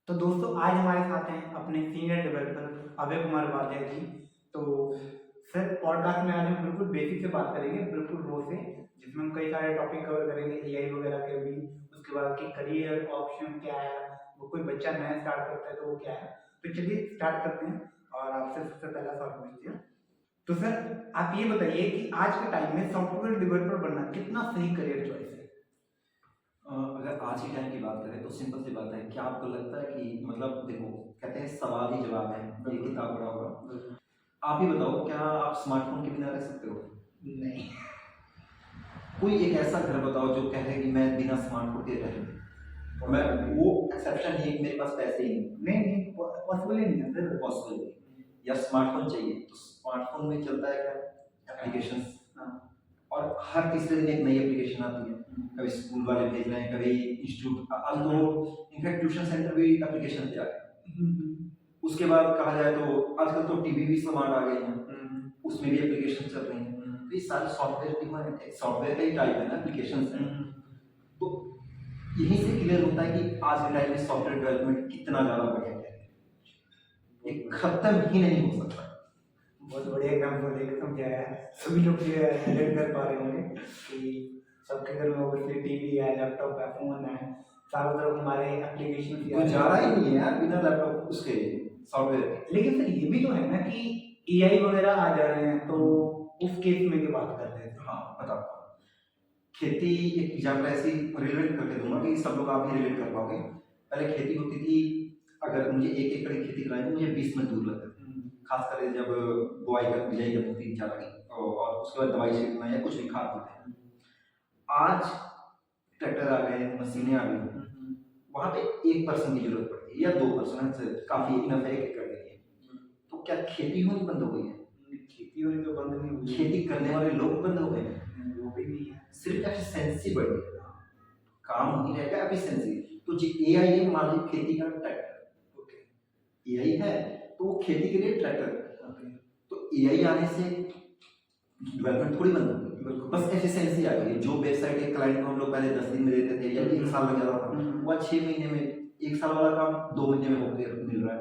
तो दोस्तों आज हमारे साथ हैं अपने सीनियर डेवलपर अभय कुमार उपाध्याय जी। तो सर पॉडकास्ट में आज हम बिल्कुल बेसिक से बात करेंगे, बिल्कुल रो से, जिसमें हम कई सारे टॉपिक कवर करेंगे एआई वगैरह के भी। उसके बाद कि करियर ऑप्शन क्या है, वो कोई बच्चा नया स्टार्ट करता है तो वो क्या है। तो चलिए स्टार्ट करते हैं और आपसे सबसे पहला सवाल पूछते हैं। तो सर आप ये बताइए कि आज के टाइम में सॉफ्टवेयर डेवलपर बनना कितना सही करियर चॉइस है। अगर आज के टाइम की बात करें तो सिंपल सी बात है। क्या आपको लगता है कि मतलब देखो, कहते हैं सवाल ही जवाब है, ये किताब पढ़ा होगा। आप ही बताओ, क्या आप स्मार्टफोन के बिना रह सकते हो? नहीं। कोई एक ऐसा घर बताओ जो कहे कि मैं बिना स्मार्टफोन के रह लूं। मैं वो एक्सेप्शन नहीं है कि मेरे पास पैसे ही नहीं पॉसिबल ही नहीं है सर। पॉसिबल नहीं, या स्मार्टफोन चाहिए तो स्मार्टफोन में चलता है क्या, एप्लीकेशंस। और हर तीसरे दिन एक नई एप्लीकेशन आती है। कभी स्कूल वाले भेज रहे हैं, कभी इंस्टीट्यूट, आज तो इनफैक्ट ट्यूशन सेंटर भी एप्लीकेशन पे आ गए। उसके बाद कहा जाए तो आजकल तो टीवी भी स्मार्ट आ गए हैं, उसमें भी एप्लीकेशन चल रही हैं। तो ये सारे सॉफ्टवेयर की सॉफ्टवेयर का ही टाइप है ना, एप्लीकेशन है। तो यहीं से क्लियर होता है कि आज के टाइम में सॉफ्टवेयर डेवलपमेंट कितना ज़्यादा बढ़ गया है, ये खत्म ही नहीं हो सकता। बहुत बढ़िया एग्जाम्पल देकर समझाया है, सभी लोग ये रिलेट कर पा रहे होंगे कि सबके घर में ऑब्वियसली टीवी है, लैपटॉप है, फोन है, चारों तरफ हमारे एप्लीकेशन गुजारा ही नहीं है यार बिना लैपटॉप उसके सॉफ्टवेयर के। लेकिन सर ये भी तो है ना कि एआई वगैरह आ जा रहे हैं, तो उस केस में की बात करते हैं। हाँ बताओ। खेती एक एग्जाम्पल ऐसी रिलेट करके दूंगा कि सब लोग आप भी रिलेट कर पाओगे। पहले खेती होती थी, अगर मुझे 1 एकड़ की खेती करानी मुझे 20 मजदूर लगते थे, खासकर जब बुआई कर बिजाई करनी थी चारा की, और उसके बाद दवाई छिड़कना या कुछ भी खाद होते हैं। आज ट्रैक्टर आ गए, मशीनें आ गई, वहां पे 1 पर्सन की जरूरत पड़ती है या 2 पर्सन से काफी इनफ है 1 एकड़ के लिए। तो क्या खेती होनी बंद हो गई है? खेती होनी तो बंद नहीं हुई, खेती करने वाले लोग बंद हो गए हैं, वो भी नहीं है। सिर्फ एफिशिएंसी बढ़ी है, काम नहीं रहेगा, एफिशिएंसी। तो जी एआई है, मान लीजिए खेती का ट्रैक्टर, ओके, एआई है तो वो खेती के लिए ट्रैक्टर, ओके। तो एआई आने से डेवलपमेंट थोड़ी बंद हो गई, बस एफिशिएंसी आ गई। जो वेबसाइट के क्लाइंट को हम लोग पहले 10 दिन में देते थे या 1 साल लग जाता था, वो 6 महीने में, 1 साल वाला काम 2 महीने में होकर मिल रहा है।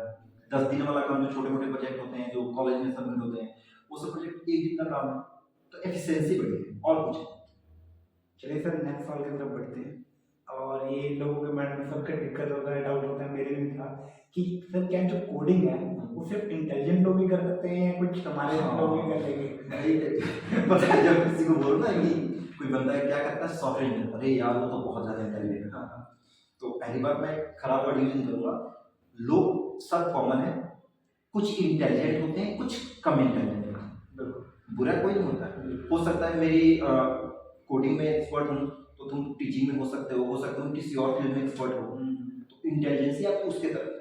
10 दिन वाला काम जो छोटे मोटे प्रोजेक्ट होते हैं जो कॉलेज में सबमिट होते हैं, वो सब प्रोजेक्ट 1 दिन का काम है। तो एफिशिएंसी बढ़ी है और कुछ। चलिए सर नेक्स्ट सवाल की तरफ बढ़ते हैं। और ये लोगों के माइंड में सबके दिक्कत होता है, डाउट होता है, मेरे में था कि सर क्या जो कोडिंग है वो सिर्फ इंटेलिजेंट लोग ही कर सकते हैं या कुछ हमारे लोग ही कर लेंगे। पता है जब किसी को बोलो ना कि कोई बंदा है क्या करता है सॉफ्टवेयर इंजीनियर, अरे यार वो तो बहुत ज्यादा इंटेलिजेंट है। तो पहली बार मैं खराब वर्ड यूज नहीं करूंगा, लोग सब कॉमन है, कुछ इंटेलिजेंट होते हैं कुछ कम इंटेलिजेंट होते हैं, बुरा कोई नहीं होता है। हो सकता है मेरी कोडिंग में एक्सपर्ट हूँ तो तुम टीचिंग में हो सकता है किसी और फील्ड में एक्सपर्ट हो, तो इंटेलिजेंसी आपको उसके तरफ है।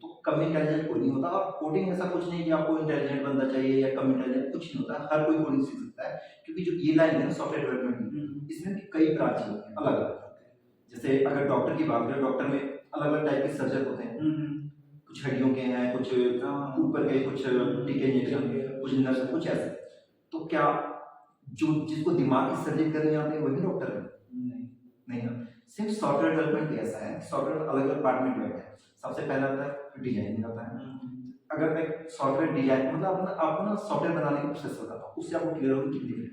तो कम इंटेलिजेंट कोई नहीं होता। और कोडिंग ऐसा कुछ नहीं कि आपको इंटेलिजेंट बंदा चाहिए या कम इंटेलिजेंट, कुछ नहीं होता, हर कोई कोडिंग सीख सकता है। क्योंकि जो ये लाइन है सॉफ्टवेयर डेवलपमेंट, इसमें भी कई ब्रांच होते हैं अलग अलग। जैसे अगर डॉक्टर की बात करें, डॉक्टर में अलग अलग टाइप के सर्जन होते हैं, कुछ हड्डियों के हैं, कुछ ऊपर के, कुछ टीके इंजेक्शन, कुछ नर्स, कुछ ऐसे। तो क्या जो जिसको दिमाग की सर्जरी करनी आती है वही डॉक्टर है? नहीं ना। सिर्फ सॉफ्टवेयर डेवलपमेंट ऐसा है, सॉफ्टवेयर अलग अलग पार्ट में डिवाइड है। सबसे पहला आता है डिजाइनिंग आता है। अगर मैं सॉफ्टवेयर डिजाइन मतलब आपको ना सॉफ्टवेयर बनाने का प्रोसेस बताता हूँ, उससे आपको क्लियर होगी कितनी है।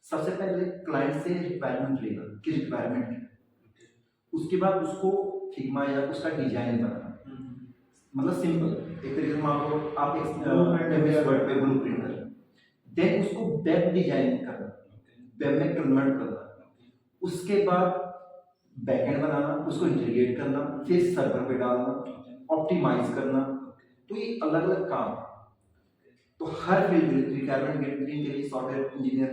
सबसे पहले क्लाइंट से रिक्वायरमेंट लेना कि रिक्वायरमेंट है, उसके बाद उसको फिग्मा या उसका डिजाइन बनाना। मतलब सिंपल एक तरीके से मान लो आप एक वर्ड पे ब्लूप्रिंट कर, देन उसको वेब डिजाइन करना, वेब में कन्वर्ट करना, उसके बाद बैकएंड बनाना, उसको इंटीग्रेट करना, फिर सर्वर पे डालना, ऑप्टिमाइज करना। तो ये अलग अलग काम है। तो हर फील्ड रिक्वायरमेंट गेटरिंग के लिए सॉफ्टवेयर इंजीनियर,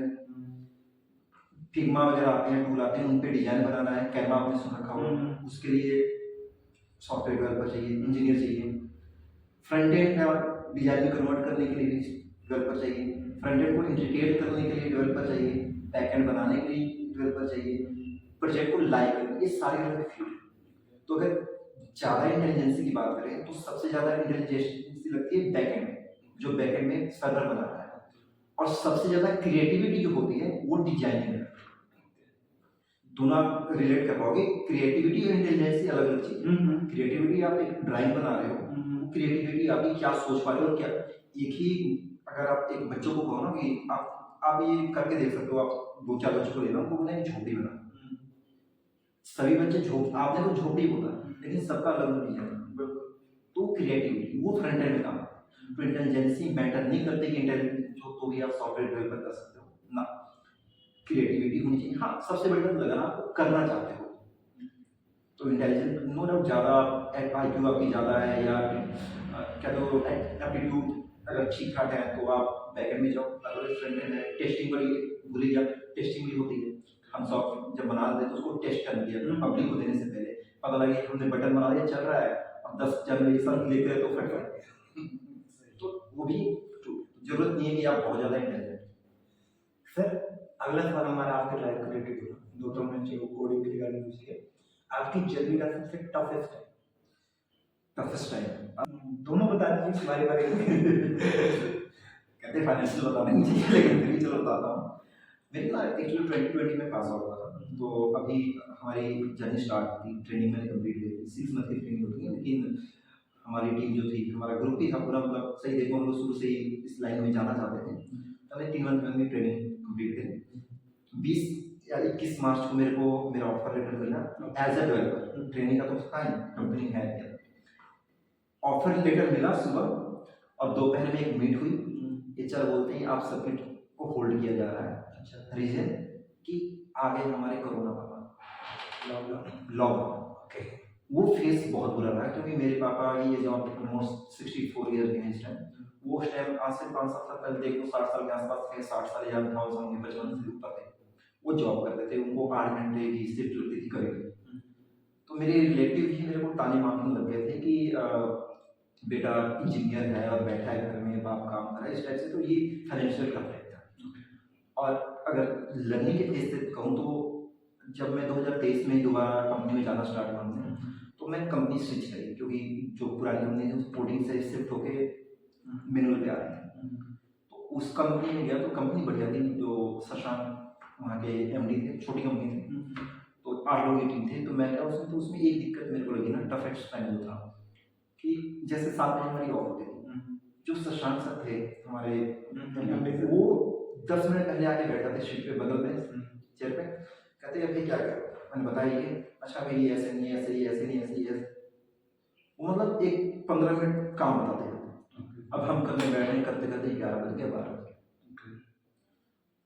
फिग्मा वगैरह आते हैं, टूल आते हैं, उन पे डिजाइन बनाना है, कैनवा आपने सुन रखा होगा, उसके लिए सॉफ्टवेयर डेवलपर चाहिए, इंजीनियर चाहिए। फ्रंट एंड का डिजाइन में कन्वर्ट करने के लिए भी डेवलपर चाहिए, फ्रंट एंड को इंटीग्रेट करने के लिए डेवलपर चाहिए, बैक एंड बनाने के लिए डेवलपर चाहिए, प्रोजेक्ट को लाइव करने, ये सारे अलग फील्ड। तो अगर ज़्यादा इंटेलिजेंसी की बात करें तो सबसे ज़्यादा इंटेलिजेंसी लगती है बैक एंड में, जो बैक एंड में सर्वर बना रहा है। और सबसे ज़्यादा क्रिएटिविटी जो होती है वो डिजाइनिंग में। दोनों आप रिलेट कर पाओगे। क्रिएटिविटी और इंटेलिजेंसी अलग अलग चीज है। हम्म, क्रिएटिविटी आप एक ड्राइंग बना रहे हो, क्रिएटिविटी आपकी क्या सोच पा रहे हो और क्या एक ही। अगर आप एक बच्चों को कहो ना कि आप ये करके देख सकते हो, आप दो चार बच्चों को लेना, उनको बोला झोपड़ी बना, सभी बच्चे आपने तो झोपड़ी बोला, लेकिन सबका अलग अलग है। तो क्रिएटिविटी वो फ्रंट एंड में काम है। तो इंटेलिजेंसी मैटर नहीं करते कि इंटेलिजेंस हो तो भी आप सॉफ्टवेयर डेवलपर कर सकते हो ना, क्रिएटिविटी होनी चाहिए। हाँ, सबसे बड़ी बात लगाना आपको करना चाहते हो। तो इंटेलिजेंस नो डाउट ज़्यादा IQ आपकी ज़्यादा है या क्या तो एप्टीट्यूड अगर ठीक ठाक है तो आप बैकएंड में जाओ, अगर फ्रंट एंड है टेस्टिंग बड़ी भूल गया, टेस्टिंग भी होती है। हम सॉफ्टवेयर जब बना देते तो उसको टेस्ट कर दिया पब्लिक को देने से पहले, पता लगे हमने बटन बना दिया चल रहा है और 10 जन ये सब लेते हैं तो फट गया। तो वो भी जरूरत नहीं है कि आप बहुत ज़्यादा इंटेलिजेंट। सर अगला सवाल हमारा आपके ड्राइव के रिलेटेड होगा, दो तो हमने चाहिए कोडिंग के रिगार्डिंग पूछिए। आपकी जर्नी का सबसे टफेस्ट टाइम दोनों बता दीजिए बारी बारी कहते फाइनेंशियल बताना नहीं चाहिए, लेकिन फिर भी चलो बताता हूँ। मेरी ना एक्चुअली 2020 में पास आउट हुआ था, तो अभी हमारी जर्नी स्टार्ट थी, ट्रेनिंग मैंने कंप्लीट की थी, 6 मंथ की ट्रेनिंग होती है। लेकिन हमारी टीम जो थी, हमारा ग्रुप ही था पूरा, मतलब सही देखो हम लोग शुरू से ही इस लाइन में जाना चाहते थे। तो हमने 3 मंथ में ट्रेनिंग कंप्लीट करी। 20 या 21 मार्च को मेरे को मेरा ऑफर लेटर मिला एज ए डेवलपर। ट्रेनिंग का तो था ही, कंपनी है क्या। ऑफर लेटर मिला सुबह और दोपहर में एक मीट हुई। HR बोलते हैं आप सबमिट को होल्ड किया जा रहा है। अच्छा, रीजन कि आगे हमारे कोरोना पापा लॉकडाउन। ओके, वो फेस बहुत बुरा रहा क्योंकि मेरे पापा की एज ऑलमोस्ट 64 ईयर के हैं इस टाइम। वो उस टाइम आज से 5-7 साल पहले देखो 60 साल के आसपास थे, 60 साल या 58 साल के 55 से ऊपर थे। वो जॉब करते थे, उनको 8 घंटे की शिफ्ट लगती थी कभी। तो मेरे रिलेटिव ही मेरे को ताने मारने लग गए थे कि बेटा इंजीनियर है और बैठा है घर में, बाप काम कर रहा है, इस टाइप से। तो ये फाइनेंशियल कम रहता। और अगर लर्निंग के फेज से कहूँ तो जब मैं 2023 में दोबारा कंपनी में जाना स्टार्ट हुआ तो मैं कंपनी स्विच करी, क्योंकि जो पुरानी कंपनी थी उस कोडिंग से शिफ्ट होके मैनुअल पे आ रही थी। तो उस कंपनी में गया तो कंपनी बढ़िया थी, जो शशांक वहाँ के MD थे, छोटी कंपनी थी, तो 8 लोगों की टीम थी। तो मैं क्या उसमें, तो उसमें एक दिक्कत मेरे को लगी ना, टफेस्ट टाइम जो था कि जैसे 7 महीने हमारी ऑफ होती थी, जो शशांक सर थे हमारे वो 10 मिनट पहले आके बैठा थे शीट पे बगल में चेयर पे, कहते अभी क्या करो, मैंने बताइए। अच्छा भाई ये ऐसे नहीं, ऐसे ही, ऐसे नहीं, ऐसे ही, ऐसे। वो मतलब एक 15 मिनट काम बताते हैं। अब हम करने बैठे करते करते 11 बज गए, 12 बज गए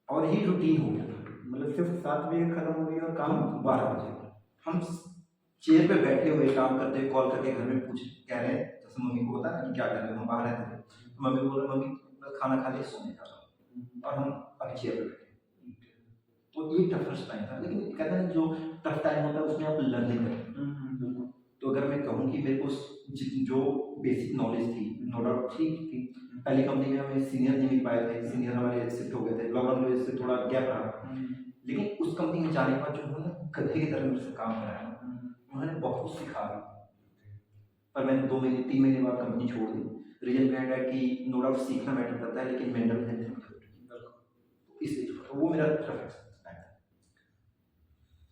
और ये रूटीन हो गया था। मतलब सिर्फ 7 बजे खत्म हो गई और काम 12 बजे। हम चेयर पे बैठे हुए काम करते हुए कॉल करके घर में पूछ कह रहे हैं, जैसे मम्मी को पता है कि क्या कर रहे हैं, हम बाहर रहते थे। तो मम्मी को बोला मम्मी मैं खाना खा लिया, सोने जा रहा हूँ, और हम अभी चेयर पे बैठे। तो ये टफेस्ट टाइम था, लेकिन कहते हैं जो टफ टाइम होता है उसमें आप लर्निंग करें। तो अगर मैं कहूँ कि मेरे को जो बेसिक नॉलेज थी, नो डाउट ठीक थी। पहली कंपनी में हमें सीनियर नहीं मिल पाए थे, सीनियर हमारे शिफ्ट हो गए थे, लॉकडाउन की वजह से थोड़ा गैप रहा। लेकिन उस कंपनी में जाने के बाद जो उन्होंने गधे की तरह मेरे से काम कराया, उन्होंने बहुत कुछ सिखा दिया। पर मैंने 2 महीने 3 महीने बाद कंपनी छोड़ दी। रीजन बिहाइंड है कि नो डाउट सीखना मैटर करता है, लेकिन मेंटल हेल्थ इसलिए छोड़ा। वो मेरा प्रेफरेंस है।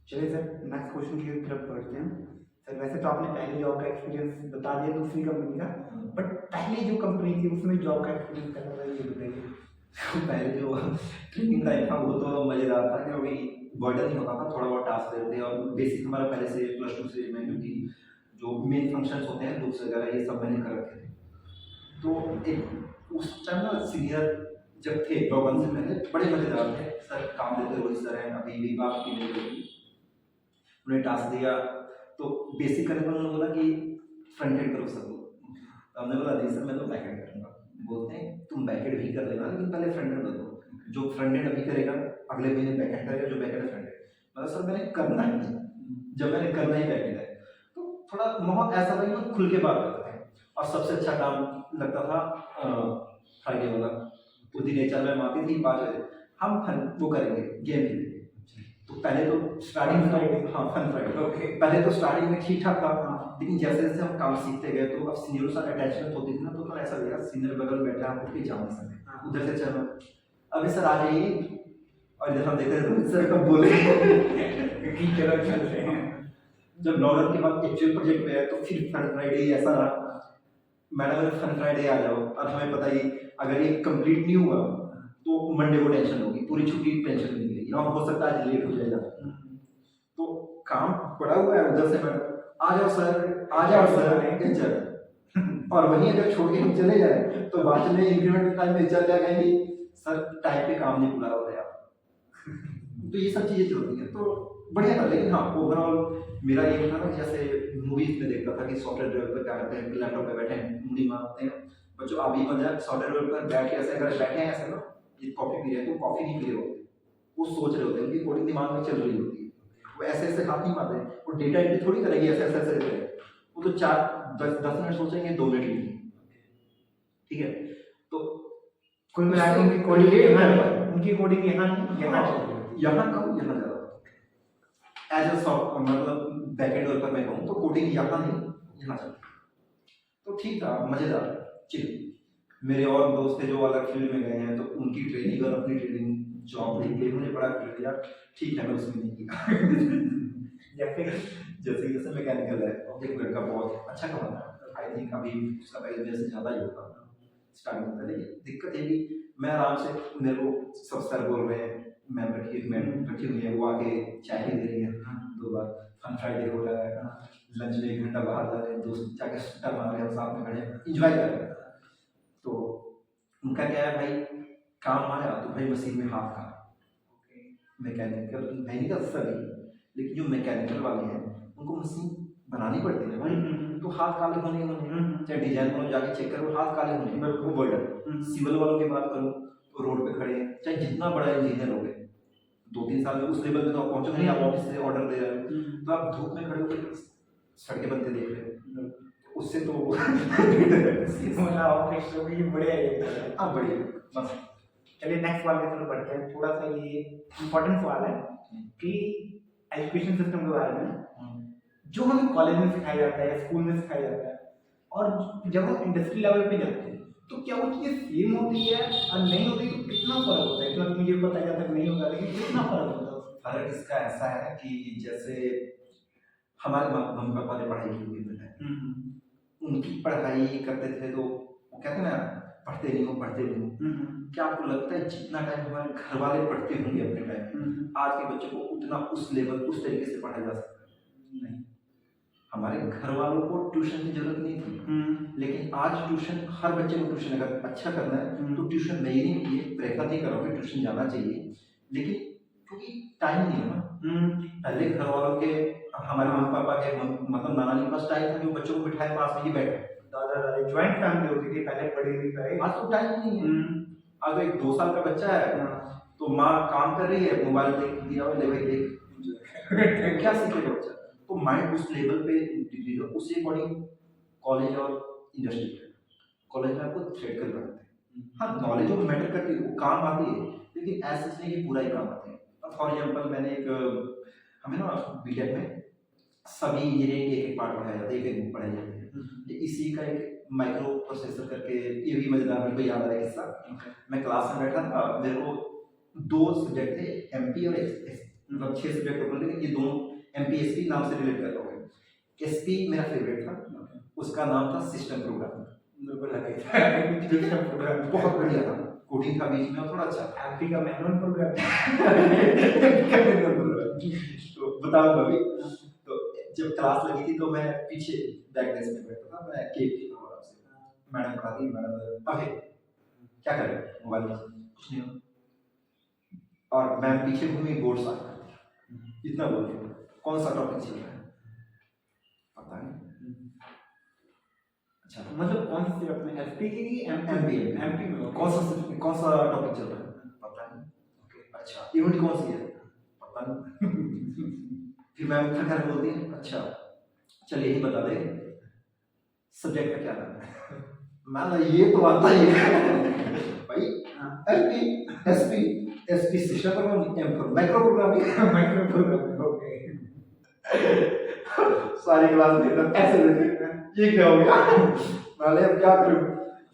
चलिए सर नेक्स्ट क्वेश्चन की तरफ बढ़ते हैं। सर वैसे तो आपने पहले जॉब का एक्सपीरियंस बता दिया दूसरी कंपनी का, बट पहले जो कंपनी थी उसमें जॉब का एक्सपीरियंस कैसा था ये बताइए। पहले जो ट्रेनिंग टाइम था वो तो मज़ेदार था, क्योंकि बर्डन नहीं होता था, थोड़ा बहुत टास्क देते थे और बेसिक हमारा पहले से +2 से मैं, क्योंकि जो मेन फंक्शंस होते हैं बुक्स वगैरह ये सब मैंने कर रखे थे। तो एक उस टाइम ना सीनियर जब थे लॉकडाउन से पहले बड़े मज़ेदार थे। सर काम देते रोहित सर हैं, अभी भी बात की नहीं, उन्हें टास्क दिया तो बेसिक करने पर उन्होंने बोला कि फ्रंट एंड करो सब लोग। तो हमने बोला नहीं सर मैं तो बैक एंड करूँगा। बोलते हैं तुम बैक एंड भी कर लेना, लेकिन पहले फ्रंट एंड कर दो। जो फ्रंट एंड अभी करेगा अगले महीने बैक एंड करेगा, जो बैक एंड फ्रंट एंड। मतलब सर मैंने करना ही नहीं, जब मैंने करना ही बैक एंड है। तो थोड़ा माहौल ऐसा था कि खुल के बात करते थे। और सबसे अच्छा काम लगता था फ्राइडे वाला। उस दिन HR मैम आती थी 5 बजे, हम वो करेंगे गेम खेलेंगे। तो पहले तो स्टार्टिंग में हाँ फन फ्राइडे ओके, पहले तो स्टार्टिंग में ठीक ठाक था, लेकिन जैसे जैसे हम काम सीखते गए तो अब सीनियरों से अटैचमेंट होती थी ना, तो थोड़ा ऐसा लगा सीनियर बगल में बैठा हम उठ के जा नहीं सकते, उधर से चलो अभी सर आ जाइए। और जब हम देखते थे तो सर कब बोले कि चलो चलते हैं। जब लॉकडाउन के बाद एक्चुअल प्रोजेक्ट पे है तो फिर फन फ्राइडे ऐसा रहा, मैडम ने फन फ्राइडे आ जाओ, और हमें पता ही अगर ये कंप्लीट नहीं हुआ तो मंडे को टेंशन होगी, पूरी छुट्टी टेंशन नहीं मिलेगी और हो सकता है आज लेट हो जाएगा। तो काम पड़ा हुआ है उधर से मैडम आ जाओ सर, आ जाओ सर, चल। और वहीं अगर छोड़ के हम चले जाए तो बाद में इंक्रीमेंट टाइम में चल जाएंगे सर टाइम पे काम नहीं पूरा हो रहा। तो ये सब चीजें चलती हैं तो बढ़िया था। लेकिन हाँ ओवरऑल मेरा ये था ना, जैसे मूवीज में देखता था कि सॉफ्टवेयर डेवलपर क्या करते हैं, लैपटॉप पे बैठे हैं मुड़ी मारते हैं, बच्चों अभी मजा सॉफ्टवेयर डेवलपर बैठ के ऐसे अगर बैठे हैं ऐसे ना, ये कॉफी पी रहे हैं तो कॉफी नहीं पी रहे होते, वो सोच रहे होते हैं, उनकी कोडिंग दिमाग में चल रही होती है, वो ऐसे ऐसे हाथ नहीं मारते, वो डेटा एंट्री थोड़ी करेंगे ऐसे ऐसे ऐसे करेंगे, वो तो 4-10 मिनट सोचेंगे, 2 मिनट लिखेंगे। ठीक है, तो कुल मिला के उनकी कोडिंग यहाँ चल रही है। यहाँ कम यहाँ ज़्यादा एज अ सॉफ्ट मतलब बैकएंड डेवलपर मैं कहूँ तो कोडिंग यहाँ नहीं यहाँ चल, तो ठीक था, मज़ेदार चिल। मेरे और दोस्त थे जो अलग फील्ड में गए हैं तो उनकी ट्रेनिंग और अपनी ट्रेनिंग जॉब देख के मुझे बड़ा फील यार ठीक है मैं उसमें नहीं किया। जैसे मैकेनिकल है, एक लड़का बहुत अच्छा कमाता है, आई थिंक अभी उसका पैकेज मेरे से ज़्यादा ही होता स्टार्टिंग में, लेकिन दिक्कत ये कि मैं आराम से, मेरे को सब सर बोल रहे हैं, मैम रखी हुई है, वो आके चाय भी दे रही है, 2 बार फन फ्राइडे हो रहा है, लंच में 1 घंटा बाहर जा रहे हैं, दोस्त जाके सुट्टा मार रहे हैं, साथ में खड़े इंजॉय कर रहे हैं। तो उनका क्या है भाई, काम आया तो भाई मशीन में हाथ खा, मैकेनिकल सभी, लेकिन जो मैकेनिकल वाले हैं उनको मशीन बनानी पड़ती है भाई, तो हाथ काले होने होने, चाहे डिजाइन वालों जाके चेक करो हाथ काले होने, वो बर्डन। सिविल वालों की बात करूँ तो रोड पे खड़े हैं, चाहे जितना बड़ा इंजीनियर हो गए, 2-3 साल में उस लेवल पे तो आप पहुंचो नहीं, आप ऑफिस से ऑर्डर दे रहे हो तो आप धूप में खड़े होकर सड़कें बनते देख रहे हो, उससे तो बढ़िया बस। चलिए नेक्स्ट सवाल की तरफ बढ़ते हैं। थोड़ा सा ये इम्पोर्टेंट सवाल है कि एजुकेशन सिस्टम के बारे में, जो हमें कॉलेज में सिखाया जाता है, स्कूल में सिखाया जाता है, और जब हम इंडस्ट्री लेवल पे जाते हैं तो क्या वो चीज़ें सेम होती है और नहीं होती, तो कितना फर्क होता है? इतना तो मुझे बताया जाता है नहीं होता, लेकिन कितना फर्क होता है? फर्क इसका ऐसा है कि जैसे हमारे मम्मी पापा ने पढ़ाई की हुई है, उनकी पढ़ाई करते थे तो वो कहते हैं ना पढ़ते नहीं हो, क्या आपको लगता है जितना टाइम हमारे घर वाले पढ़ते होंगे अपने टाइम, आज के बच्चों को उतना उस लेवल उस तरीके से पढ़ा जा सकता है? नहीं। हमारे घर वालों को ट्यूशन की जरूरत नहीं थी, लेकिन आज ट्यूशन, हर बच्चे को ट्यूशन अगर अच्छा करना है तो ट्यूशन मैं ये नहीं प्रेफर नहीं करूँगा, ट्यूशन जाना चाहिए, लेकिन क्योंकि टाइम नहीं है ना। पहले घर वालों के, हमारे मम्मी पापा के मतलब नाना जी के पास टाइम था कि वो बच्चों को बिठाए पास में ही बैठे, दादा दादी ज्वाइंट फैमिली होती थी पहले, पढ़ी हुई करे। आज तो टाइम नहीं है। आज तो एक 2 साल का बच्चा है तो माँ काम कर रही है, मोबाइल देख दिया ले भाई देख क्या सीखेगा बच्चा, तो माइंड उस लेवल पे डिग्री हो, उसी अकॉर्डिंग कॉलेज और इंडस्ट्री। कॉलेज में आपको थ्रेड कर रखते हैं, हाँ नॉलेज वो मैटर करती है, वो काम आती है, लेकिन ऐसा नहीं कि पूरा ही काम आते हैं। फॉर एग्जाम्पल मैंने हमें ना बीटेक में सभी इंजीनियरिंग के एक पार्ट पढ़ाया जाता है, एक बुक पढ़ाई जाती है, इसी का एक माइक्रो प्रोसेसर करके, ये भी मजेदार, मेरे को याद आ रहा है किस्सा। मैं क्लास में बैठा था, मेरे को 2 सब्जेक्ट थे, एमपी और एसपी, मतलब 6 सब्जेक्ट होते, लेकिन ये दोनों एमपी एसपी नाम से रिलेट कर रहे। एसपी मेरा फेवरेट था, उसका नाम था सिस्टम प्रोग्राम, बहुत बढ़िया था, कोडिंग का बीच में थोड़ा अच्छा था। एमपी का मैनुअल प्रोग्राम तो बताओ अभी, तो जब क्लास लगी थी तो मैं पीछे बैक डेस्क में बैठा था, मैं केक खा रहा था, मैडम पढ़ाती, मैडम अबे क्या कर रहे हो, मोबाइल में कुछ नहीं हो, और मैम पीछे घूमी बोर्ड साफ करती, इतना बोल रही, कौन सा टॉपिक चल रहा है पता नहीं। अच्छा मतलब कौन सी अपने एसपी की एमपी में कौन सा टॉपिक चल रहा है पता नहीं। ओके अच्छा, यूनिट कौन सी है पता नहीं। फिर मैम उठा कर बोलती है अच्छा चल यही बता दे सब्जेक्ट का क्या नाम है। मैं ये तो आता ही है भाई, SP SP SP system programming, micro programming. Okay सारी क्लास में ऐसे देखे ये क्या हो गया, मैंने अब क्या करूं,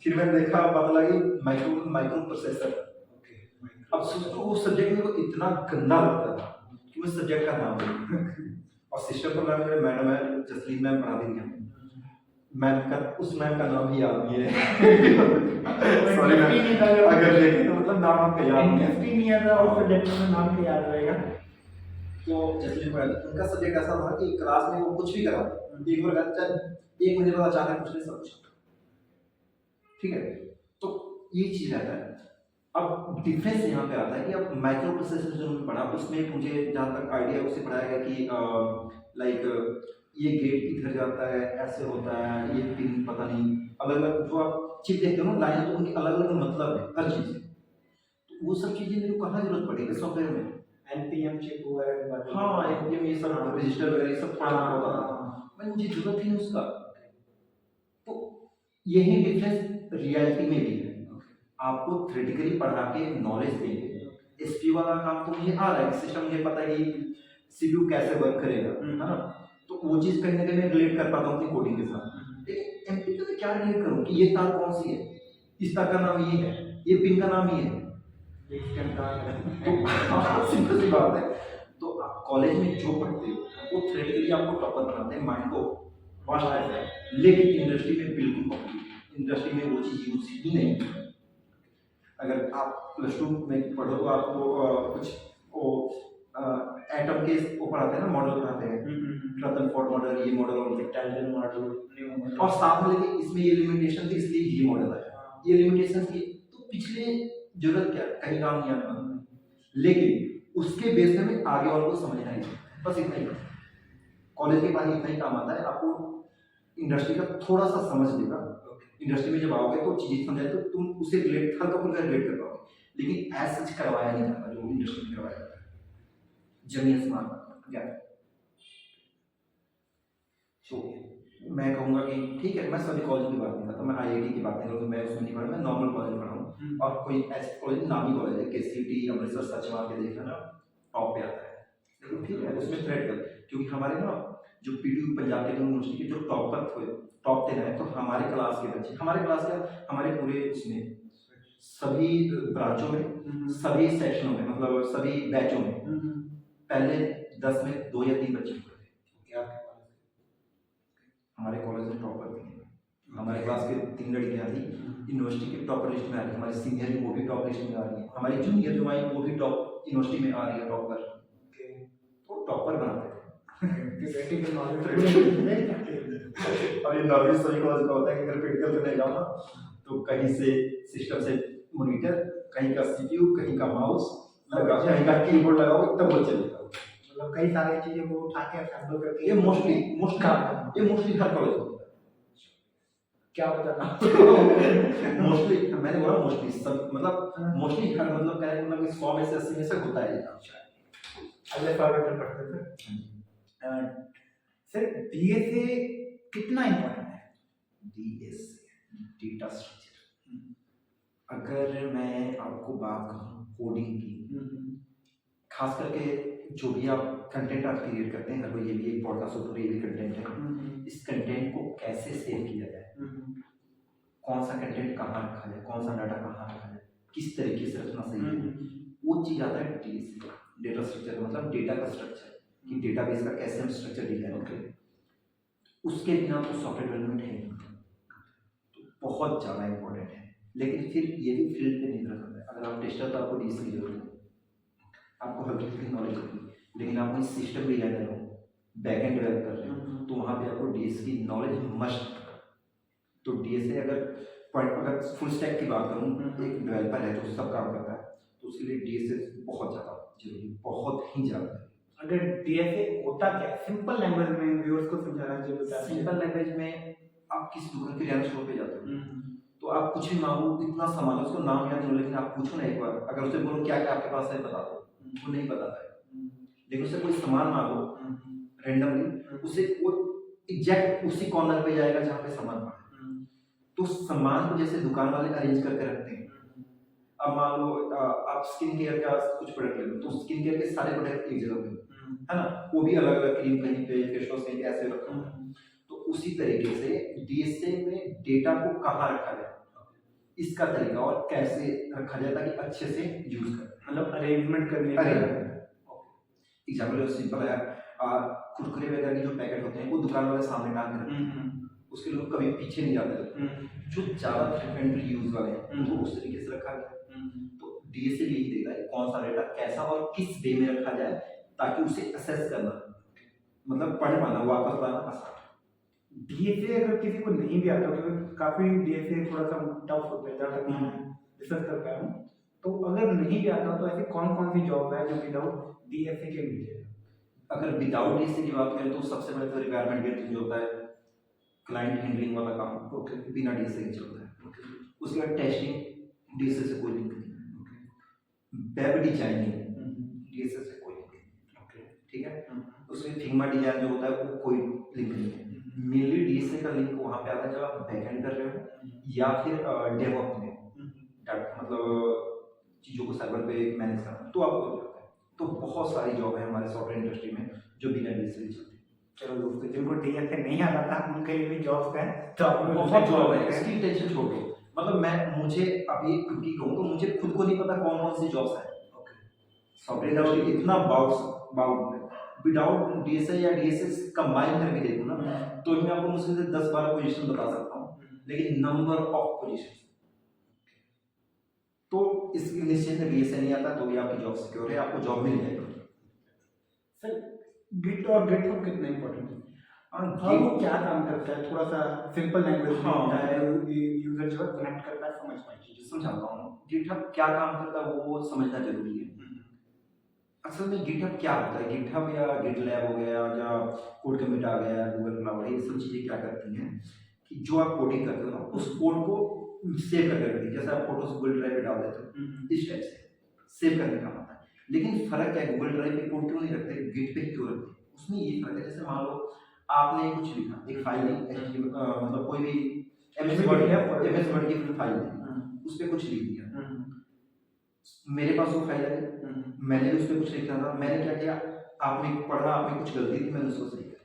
फिर मैंने देखा पता लगी माइक्रो प्रोसेसर। ओके अब सोचो वो सब्जेक्ट मेरे को इतना गंदा लगता था कि उस सब्जेक्ट का नाम नहीं। और सिस्टम पर मैम मेरे मैडम है जसलीन मैम पढ़ा दी हमें, मैम का उस मैम का नाम ही याद नहीं है। सॉरी मैम, अगर देखें तो मतलब नाम आपका याद नहीं है। इंटरेस्ट ही नहीं आता और सब्जेक्ट में नाम के याद रहेगा। तो जसलीन मैम उनका सब्जेक्ट ऐसा था कि क्लास में वो कुछ भी कराते, एक बार चाहे एक महीने बाद अचानक कुछ नहीं सब कुछ, ठीक है। तो ये चीज रहता है। अब डिफरेंस यहाँ पे आता है कि अब माइक्रो प्रोसेसर जो हमने पढ़ा उसमें मुझे जहाँ तक आइडिया उससे पढ़ाया गया कि लाइक ये गेट इधर जाता है ऐसे होता है, ये पिन पता नहीं अलग अलग जो आप चिप देखते हो ना लाइन, तो उनके अलग अलग मतलब है हर चीज। तो वो सब चीजें मेरे को कहाँ जरूरत पड़ेगी सॉफ्टवेयर में। एनपीएम चिप वगैरह, हाँ एनपीएम ये सब रजिस्टर वगैरह ये सब पढ़ा होता था, मैं मुझे जरूरत ही नहीं उसका। तो यही डिफरेंस रियलिटी में भी है। आपको थ्योरेटिकली पढ़ा के नॉलेज देंगे, एसपी वाला काम तो मुझे आ रहा है, सिस्टम मुझे पता है कि सीपीयू कैसे वर्क करेगा, है ना, तो वो चीज कहीं ना कहीं मैं रिलेट कर पाता हूँ अपनी कोडिंग के साथ। लेकिन एमपीयू में क्या रिलेट करूँ कि ये तार कौन सी है, इस तार का नाम ये है, ये पिन का नाम ये है, तो सिंपल सी बात है। तो आप कॉलेज में जो पढ़ते हो वो थ्योरेटिकली आपको टॉपर बनाते हैं, माइंड को वाश करते हैं, लेकिन इंडस्ट्री में बिल्कुल इंडस्ट्री में वो चीज यूज ही नहीं है। अगर आप प्लस टू में पढ़ो तो आपको कुछ वो एटम के वो पढ़ाते हैं ना, मॉडल पढ़ाते हैं, रदरफोर्ड मॉडल, ये मॉडल और टैंजेंट मॉडल, और साथ में लेकिन इसमें ये लिमिटेशन थी इसलिए ये मॉडल आया, ये लिमिटेशन थी तो पिछले जरूरत क्या कहीं काम नहीं आता, लेकिन उसके बेस पे हमें आगे वालों को समझना ही, बस इतना ही। कॉलेज के बाद इतना ही काम आता है, आपको इंडस्ट्री का थोड़ा सा समझ देगा। इंडस्ट्री में जब आओगे तो चीज समझाए तो तुम उसे रिलेट हल्का फुल्का रिलेट कर पाओगे, लेकिन एज सच करवाया नहीं जाता जो इंडस्ट्री में करवाया जाता है जमीन आसमान क्या। तो मैं कहूँगा कि ठीक है, मैं सभी कॉलेज की बात नहीं करता, मैं आईआईटी की बात नहीं करूँगा, मैं उसमें नहीं पढ़ा, मैं नॉर्मल कॉलेज पढ़ा हूँ। और कोई ऐसे कॉलेज नामी कॉलेज है केसीटी अमृतसर सच मार के देखना ना टॉप पे आता है, लेकिन ठीक है उसमें थ्रेड कर, क्योंकि हमारे ना जो पीटीयू पंजाब टेक्निकल यूनिवर्सिटी के जो टॉपर थे, टॉप 10 है, तो हमारे क्लास के बच्चे, हमारे क्लास के हमारे पूरे उसमें सभी ब्रांचों में सभी सेक्शनों में मतलब सभी बैचों में पहले 10 में 2 या 3 बच्चे थे। हमारे कॉलेज में टॉपर थी, हमारे क्लास के 3 लड़कियां थी, यूनिवर्सिटी के टॉपर लिस्ट में आ रही है, हमारे सीनियर वो भी टॉप लिस्ट में आ रही है, हमारी जूनियर जो आई वो भी टॉप यूनिवर्सिटी में आ रही है टॉपर, तो टॉपर बनाते थे। और ये नॉर्मली सभी कॉलेज का होता है कि अगर क्रिटिकल करने जाओ ना तो कहीं से सिस्टम से मॉनिटर, कहीं का सीपीयू, कहीं का माउस लगा, कहीं का कीबोर्ड लगाओ तब वो चलेगा। मतलब कई सारी चीजों को उठा के असेंबल करके ये मोस्टली हर कॉलेज में होता है। क्या बताना मोस्टली मैंने बोला मोस्टली सब मतलब मोस्टली हर मतलब क्या है मतलब 100 में से 80 में से होता है ये काम। अगले सवाल पे पढ़ते थे सर, डीएसए कितना इंपॉर्टेंट है? डीएसए डेटा स्ट्रक्चर, अगर मैं आपको बात कहूँ कोडिंग की, खास करके जो भी आप कंटेंट आप क्रिएट करते हैं, अगर ये भी एक पॉडकास्ट ऊपर ये भी कंटेंट है, इस कंटेंट को कैसे सेव किया जाए, कौन सा कंटेंट कहाँ रखा जाए, कौन सा डाटा कहाँ रखा जाए, किस तरीके से रखना सही है, वो चीज़ आता है डीएसए, डेटा स्ट्रक्चर मतलब डेटा का स्ट्रक्चर कि डेटाबेस का कैसे हम स्ट्रक्चर डिजाइन करें। उसके बिना तो सॉफ्टवेयर डेवलपमेंट है तो बहुत ज़्यादा इंपॉर्टेंट है, लेकिन फिर ये भी फील्ड पे निर्भर करता है। अगर आप टेस्टर तो आपको डीएसए की जरूरत है, आपको हल्की फुल्की नॉलेज होगी, लेकिन आप कोई सिस्टम डिजाइनर हो, बैकएंड डेवलप कर रहे हो, तो वहाँ पे आपको डीएसए की नॉलेज मस्ट। तो डीएसए अगर फुल स्टैक की बात करूँ, एक डेवलपर है जो सब काम करता है, तो उसके लिए डीएसए बहुत ज़्यादा जरूरी, बहुत ही ज़्यादा। अगर डीएसए होता क्या है, सिंपल लैंग्वेज में व्यूअर्स को समझाना चाहिए। सिंपल लैंग्वेज में आप किसी दुकान किराना स्टोर पे जाते हो तो आप कुछ भी मांगो, इतना सामान उसको नाम याद नहीं हो, लेकिन आप पूछो ना एक बार, अगर उससे बोलो क्या क्या आपके पास है बता दो, वो नहीं बताता है। लेकिन उससे कोई सामान मांगो रेंडमली, उससे वो एग्जैक्ट उसी कॉर्नर पे जाएगा जहाँ पे सामान पड़ा है। तो सामान को जैसे दुकान वाले अरेंज करके रखते हैं, अब मान लो आप स्किन केयर का कुछ प्रोडक्ट ले लो, तो स्किन केयर के सारे प्रोडक्ट एक जगह पे है ना, वो भी अलग अलग क्रीम कहीं पे, फेस वॉश कहीं ऐसे रखा हुआ है। तो उसी तरीके से डीएसए में डेटा को कहाँ रखा जाए इसका तरीका और कैसे रखा जाए ताकि अच्छे से यूज कर। मतलब अरेंजमेंट करने का। एग्जाम्पल सिंपल है, कुरकुरे वगैरह के जो पैकेट होते हैं वो दुकान वाले सामने टांग के रखते हैं, उसके लोग कभी पीछे नहीं जाते। जो ज्यादा फ्रिक्वेंटली यूज वाले हैं उनको उस तरीके से रखा गया। तो डीएसए यही देखता है कौन सा डेटा कैसा और किस वे में रखा जाए ताकि उसे असेस करना, मतलब पढ़ पाना, वापस लाना आसान। डीएसए अगर किसी को नहीं भी आता, क्योंकि काफी डीएसए थोड़ा सा टफ होता है जहाँ तक मैं रिसर्च कर पाया हूँ, तो अगर नहीं भी आता तो ऐसी कौन कौन सी जॉब है जो विदाउट डीएसए के मिल जाए? अगर विदाउट डीएसए की बात करें तो सबसे पहले तो रिक्वायरमेंट गेटिंग जो होता है, क्लाइंट हैंडलिंग वाला काम, बिना डीएसए के चलता है। उसके बाद टेस्टिंग, डीएसए से कोई लिंक नहीं। वेब डिजाइनिंग, डीएसए से कोई लिंक नहीं, ठीक है। उसमें फिग्मा डिजाइन जो होता है वो कोई लिंक नहीं है। मेनली डीएसए का लिंक वहाँ पे आता है जब आप बैकएंड कर रहे हो या फिर डेवऑप्स में, मतलब चीज़ों को सर्वर पे मैनेज करना, तो आपको जाता है। तो बहुत सारी जॉब है हमारे सॉफ्टवेयर इंडस्ट्री में जो बिना डीएसए के चलती है। चलो दोस्तों, जिनको डीएसए नहीं आता था उनके लिए भी जॉब्स है, तो आप लोग बहुत जॉब है, इसकी टेंशन छोड़ दो। मतलब मुझे अभी क्योंकि कहूँ तो मुझे खुद को नहीं पता कौन कौन सी जॉब्स है। सॉफ्टवेयर इंडस्ट्री इतना बाउंड है। विदाउट डीएसए या डीएसए कंबाइन करके देखूँ ना तो मैं आपको मुश्किल से 10-12 पोजीशन बता सकता हूँ, लेकिन नंबर ऑफ पोजीशन। तो इसकी निश्चित डीएसए नहीं आता तो भी आपकी जॉब सिक्योर है, आपको जॉब मिल जाएगी। सर गिट और गिटहब कितना इंपॉर्टेंट है और वो क्या काम करता है? थोड़ा सा सिंपल लैंग्वेज में यूजर जो है कनेक्ट करता है, समझ पाए चीजें। समझाता हूँ गिटहब क्या काम करता है वो समझना जरूरी है। असल में गिटहब क्या होता है, गिटहब या गिटलैब हो गया या कोड कमिट आ गया, गूगल क्लाउड, ये सब चीज़ें क्या करती हैं कि जो आप कोडिंग करते हो ना उस कोड को सेव करके रखती है। जैसे आप फोटोज गूगल ड्राइव पे डाल देते हो, इस टाइप से सेव करने का होता है। लेकिन फर्क क्या है, गूगल ड्राइव पे कोड क्यों नहीं रखते, गिट पे क्यों रखते हैं? उसमें ये फर्क है, जैसे मान लो आपने कुछ लिखा, एक फाइल मतलब कोई भी एमएस वर्ड की फाइल है, उस पर कुछ लिख दिया, मेरे पास वो फाइल है, मैंने भी उस पर कुछ लिखा था, मैंने क्या किया, आपने पढ़ा, आपने कुछ गलती थी, मैंने उसको सही किया,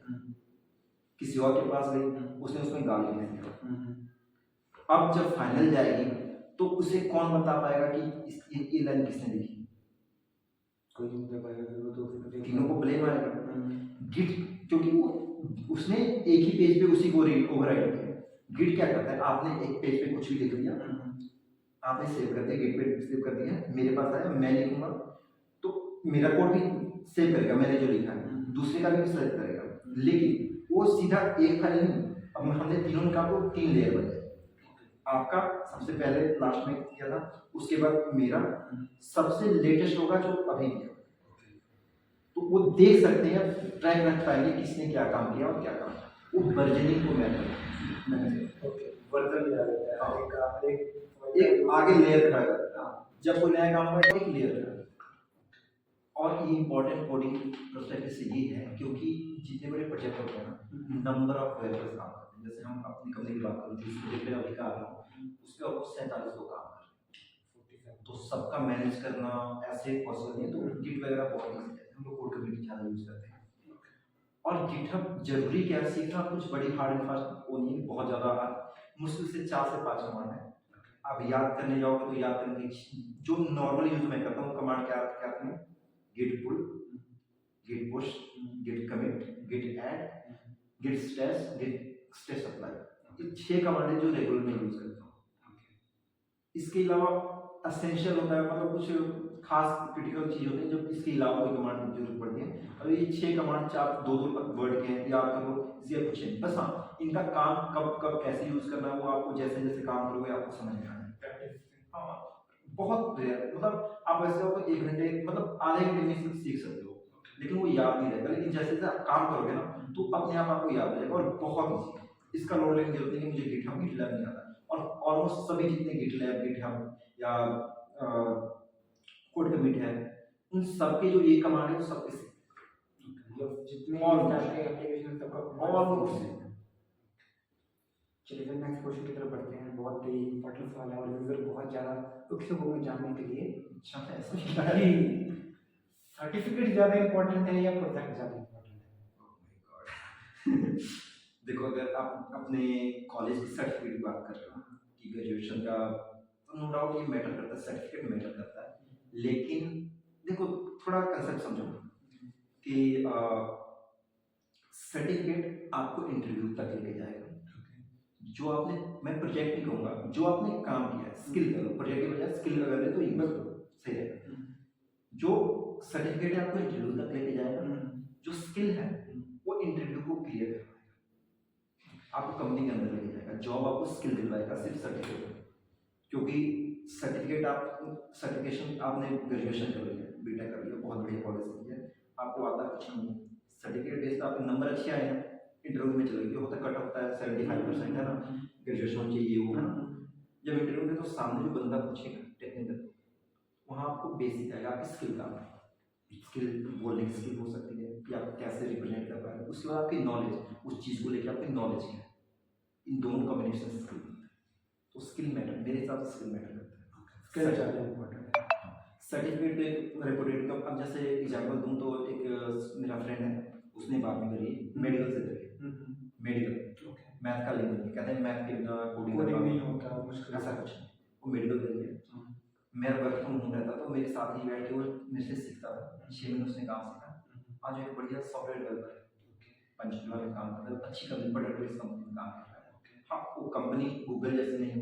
किसी और के पास गई, उसने उसमें गाली दे दिया। अब जब फाइनल जाएगी तो उसे कौन बता पाएगा कि ये लाइन किसने लिखी? कोई नहीं बता पाएगा, तो तीनों को ब्लेम आएगा। गिट क्योंकि वो उसने एक ही पेज पे उसी को ओवरराइट किया। गिट क्या करता है, आपने एक पेज पे कुछ भी लिख दिया, आपने सेव कर दिया, गिट पे सेव कर दिया, मेरे पास आया, मैं लिखूंगा तो मेरा कोड भी सेव करेगा, मैंने जो लिखा है, दूसरे का भी सेव करेगा, लेकिन वो सीधा एक फाइल नहीं। अब हमने तीनों ने कहा तो 3 लेयर बने, आपका सबसे पहले लास्ट में किया था, उसके बाद मेरा, सबसे लेटेस्ट होगा जो अभी किया। तो वो देख सकते हैं, ट्रैक रख पाएंगे किसने क्या काम किया और क्या काम किया। वो वर्जनिंग को मैंने वर्जन लिया जाता है, एक आगे लेयर खड़ा करता है, जब कोई नया काम होगा एक लेयर खड़ा। और ये इंपॉर्टेंट कोडिंग पर्सपेक्टिव से ये है क्योंकि जितने बड़े प्रोजेक्ट होते हैं ना, नंबर ऑफ डेवलपर्स काम करते हैं। जैसे हम अपनी कंपनी की बात करें, जिस प्रोजेक्ट में अभी कर रहा हूँ उस पर ऑलमोस्ट 47 लोग काम कर रहे हैं, तो सबका मैनेज करना ऐसे पॉसिबल नहीं है। तो गिट वगैरह बहुत ईजी है, हम लोग कोड कम्युनिटी ज़्यादा यूज़ करते हैं। और गिटहब जरूरी क्या है सीखना, कुछ बड़ी हार्ड एंड फास्ट वो नहीं, बहुत ज़्यादा मुश्किल से 4 से 5 कमांड है। आप याद करने जाओगे तो याद करने की जो नॉर्मल यूज मैं करता हूँ कमांड क्या आते हैं, git pull, git push, git commit, git add, git stash, git stash apply. ये 6 कमांड है जो रेगुलर में यूज करता हूँ। इसके अलावा असेंशियल होता है, मतलब कुछ खास क्रिटिकल चीज होती है जो इसके अलावा कोई कमांड की जरूरत पड़ती है। और ये 6 कमांड 4-2 वर्ड के हैं, याद करो, इसी कुछ है बस। हाँ, इनका काम कब कब कैसे यूज करना है वो आपको जैसे जैसे काम करोगे आपको समझ में आएगा। हाँ, बहुत मतलब आप ऐसे हो तो 1 घंटे, मतलब आधे घंटे में सीख सकते हो, लेकिन वो याद नहीं रहेगा। लेकिन जैसे जैसे आप काम करोगे ना तो अपने आप आपको याद रहेगा और बहुत ईजी है। इसका लोड लेने की जरूरत नहीं कि मुझे गिटहब गिटलैब नहीं आता। और ऑलमोस्ट सभी जितने गिटलैब, गिटहब या कोड कमिट है, उन सबके जो ये कमांड है वो सबके जितने एप्लीकेशन सबका ऑलमोस्ट। चलिए फिर नेक्स्ट क्वेश्चन की तरफ बढ़ते हैं। बहुत ही इंपॉर्टेंट सवाल है और यूजर बहुत ज़्यादा उत्सुक होंगे जानने के लिए। अच्छा है ऐसा सर्टिफिकेट ज़्यादा इंपॉर्टेंट है या प्रोजेक्ट ज़्यादा इंपॉर्टेंट है? देखो, अगर आप अपने कॉलेज की सर्टिफिकेट की बात कर रहे हो कि ग्रेजुएशन का नो डाउट ये मैटर करता है, सर्टिफिकेट मैटर करता है, लेकिन देखो थोड़ा कंसेप्ट समझो कि सर्टिफिकेट आपको इंटरव्यू तक लेके जाएगा। जो आपने, मैं प्रोजेक्ट नहीं कहूँगा, जो आपने काम किया है, स्किल करो, प्रोजेक्ट की बजाय स्किल अगर है तो यूज करो, सही रहेगा। जो सर्टिफिकेट है आपको इंटरव्यू तक लेके जाएगा, जो स्किल है वो इंटरव्यू को क्लियर करवाएगा, आपको कंपनी के अंदर लेके जाएगा, जॉब आपको स्किल दिलवाएगा, सिर्फ सर्टिफिकेट। क्योंकि सर्टिफिकेट आप, सर्टिफिकेशन आपने ग्रेजुएशन कर लिया, बीटेक कर लिया, बहुत बढ़िया कॉलेज से किया, आपको आता कुछ नहीं है, सर्टिफिकेट बेस्ड आपके नंबर अच्छे आए हैं, इंटरव्यू में चले गए, होता कट होता है 75% है ना, ग्रेजुएशन चाहिए वो है ना। जब इंटरव्यू में तो सामने जो बंदा पूछेगा टेक्निकल, वहाँ आपको बेसिक आएगा, आपकी स्किल का स्किल, बोलने की स्किल हो सकती है कि आप कैसे रिप्रेजेंट कर पाएंगे, उसके बाद आपकी नॉलेज, उस चीज़ को लेकर आपकी नॉलेज है, इन दोनों कॉम्बिनेशन स्किल बनता है। तो स्किल मैटर, मेरे हिसाब से स्किल मैटर करता है, स्किल ज़्यादा इम्पोर्टेंट है। सर्टिफिकेट तो एक रेपुटेड का, अब जैसे एग्जांपल दूं तो एक मेरा फ्रेंड है, उसने बात में करी मेडिकल से करी, मेडिकल मैथ का लिंक नहीं, कहते हैं मैथ के बिना कोडिंग नहीं होता, मुश्किल ऐसा कुछ नहीं, वो मेडिकल कर लिया। मेरा वर्क फ्रॉम होम रहता तो मेरे साथ ही बैठ के वो मेरे से सीखता था, 6 महीने उसने काम सीखा, आज एक बढ़िया सॉफ्टवेयर डेवलपर है, पंचकुला में काम करता है, अच्छी कंपनी, बड़ी कंपनी में काम कर रहा है। हाँ वो कंपनी गूगल जैसी नहीं है,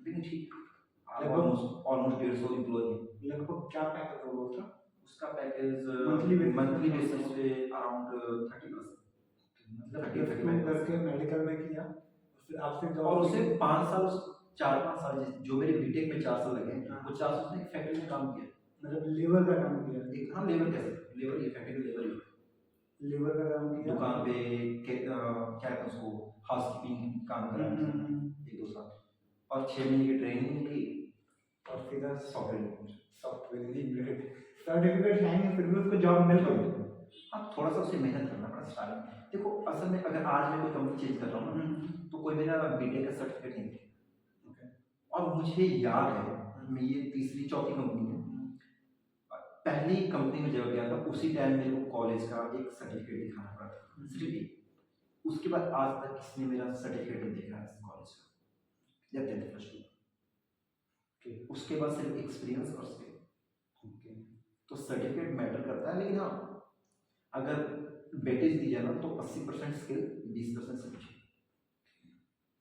लेकिन ठीक, ऑलमोस्ट 150 एम्प्लॉय है। लगभग क्या पैकेज होगा उसका? उसका पैकेज मंथली बेसिस पे अराउंड 30+, मतलब 30 करके मेडिकल में किया, फिर आपसे जॉब, और उसे 5 साल, 4-5 साल जो मेरे बीटेक में 4 साल लगे, वो 4 साल उसने एक फैक्ट्री में काम किया, मतलब लेबर का काम किया, एक हाँ लेबर कैसे, लेबर ये फैक्ट्री लेबर ही, लेबर का काम किया, दुकान पे क्या कहते हैं उसको, हाउसकीपिंग काम करा 1-2 साल, और 6 महीने की ट्रेनिंग ली, और सीधा सॉफ्टवेयर इंजीनियर, सर्टिफिकेट है नहीं फिर भी उसको जॉब मिल गई। हाँ थोड़ा सा उसे मेहनत करना पड़ा स्टार्टिंग में। देखो असल में अगर आज मैं कोई कंपनी चेंज कर रहा हूँ ना, तो कोई मेरा बीटेक का सर्टिफिकेट नहीं है, और मुझे याद है, मैं ये तीसरी चौथी कंपनी है, पहली कंपनी में जब गया था उसी टाइम मेरे को कॉलेज का एक सर्टिफिकेट दिखाना पड़ा था, सिर्फ एक। उसके बाद आज तक किसी ने मेरा सर्टिफिकेट नहीं देखा है कॉलेज का या 10th प्लस 2, उसके बाद सिर्फ एक्सपीरियंस और स्किल। तो सर्टिफिकेट मैटर करता है, लेकिन हाँ अगर वेटेज दी जाए ना तो 80% स्किल, 20% स्किल।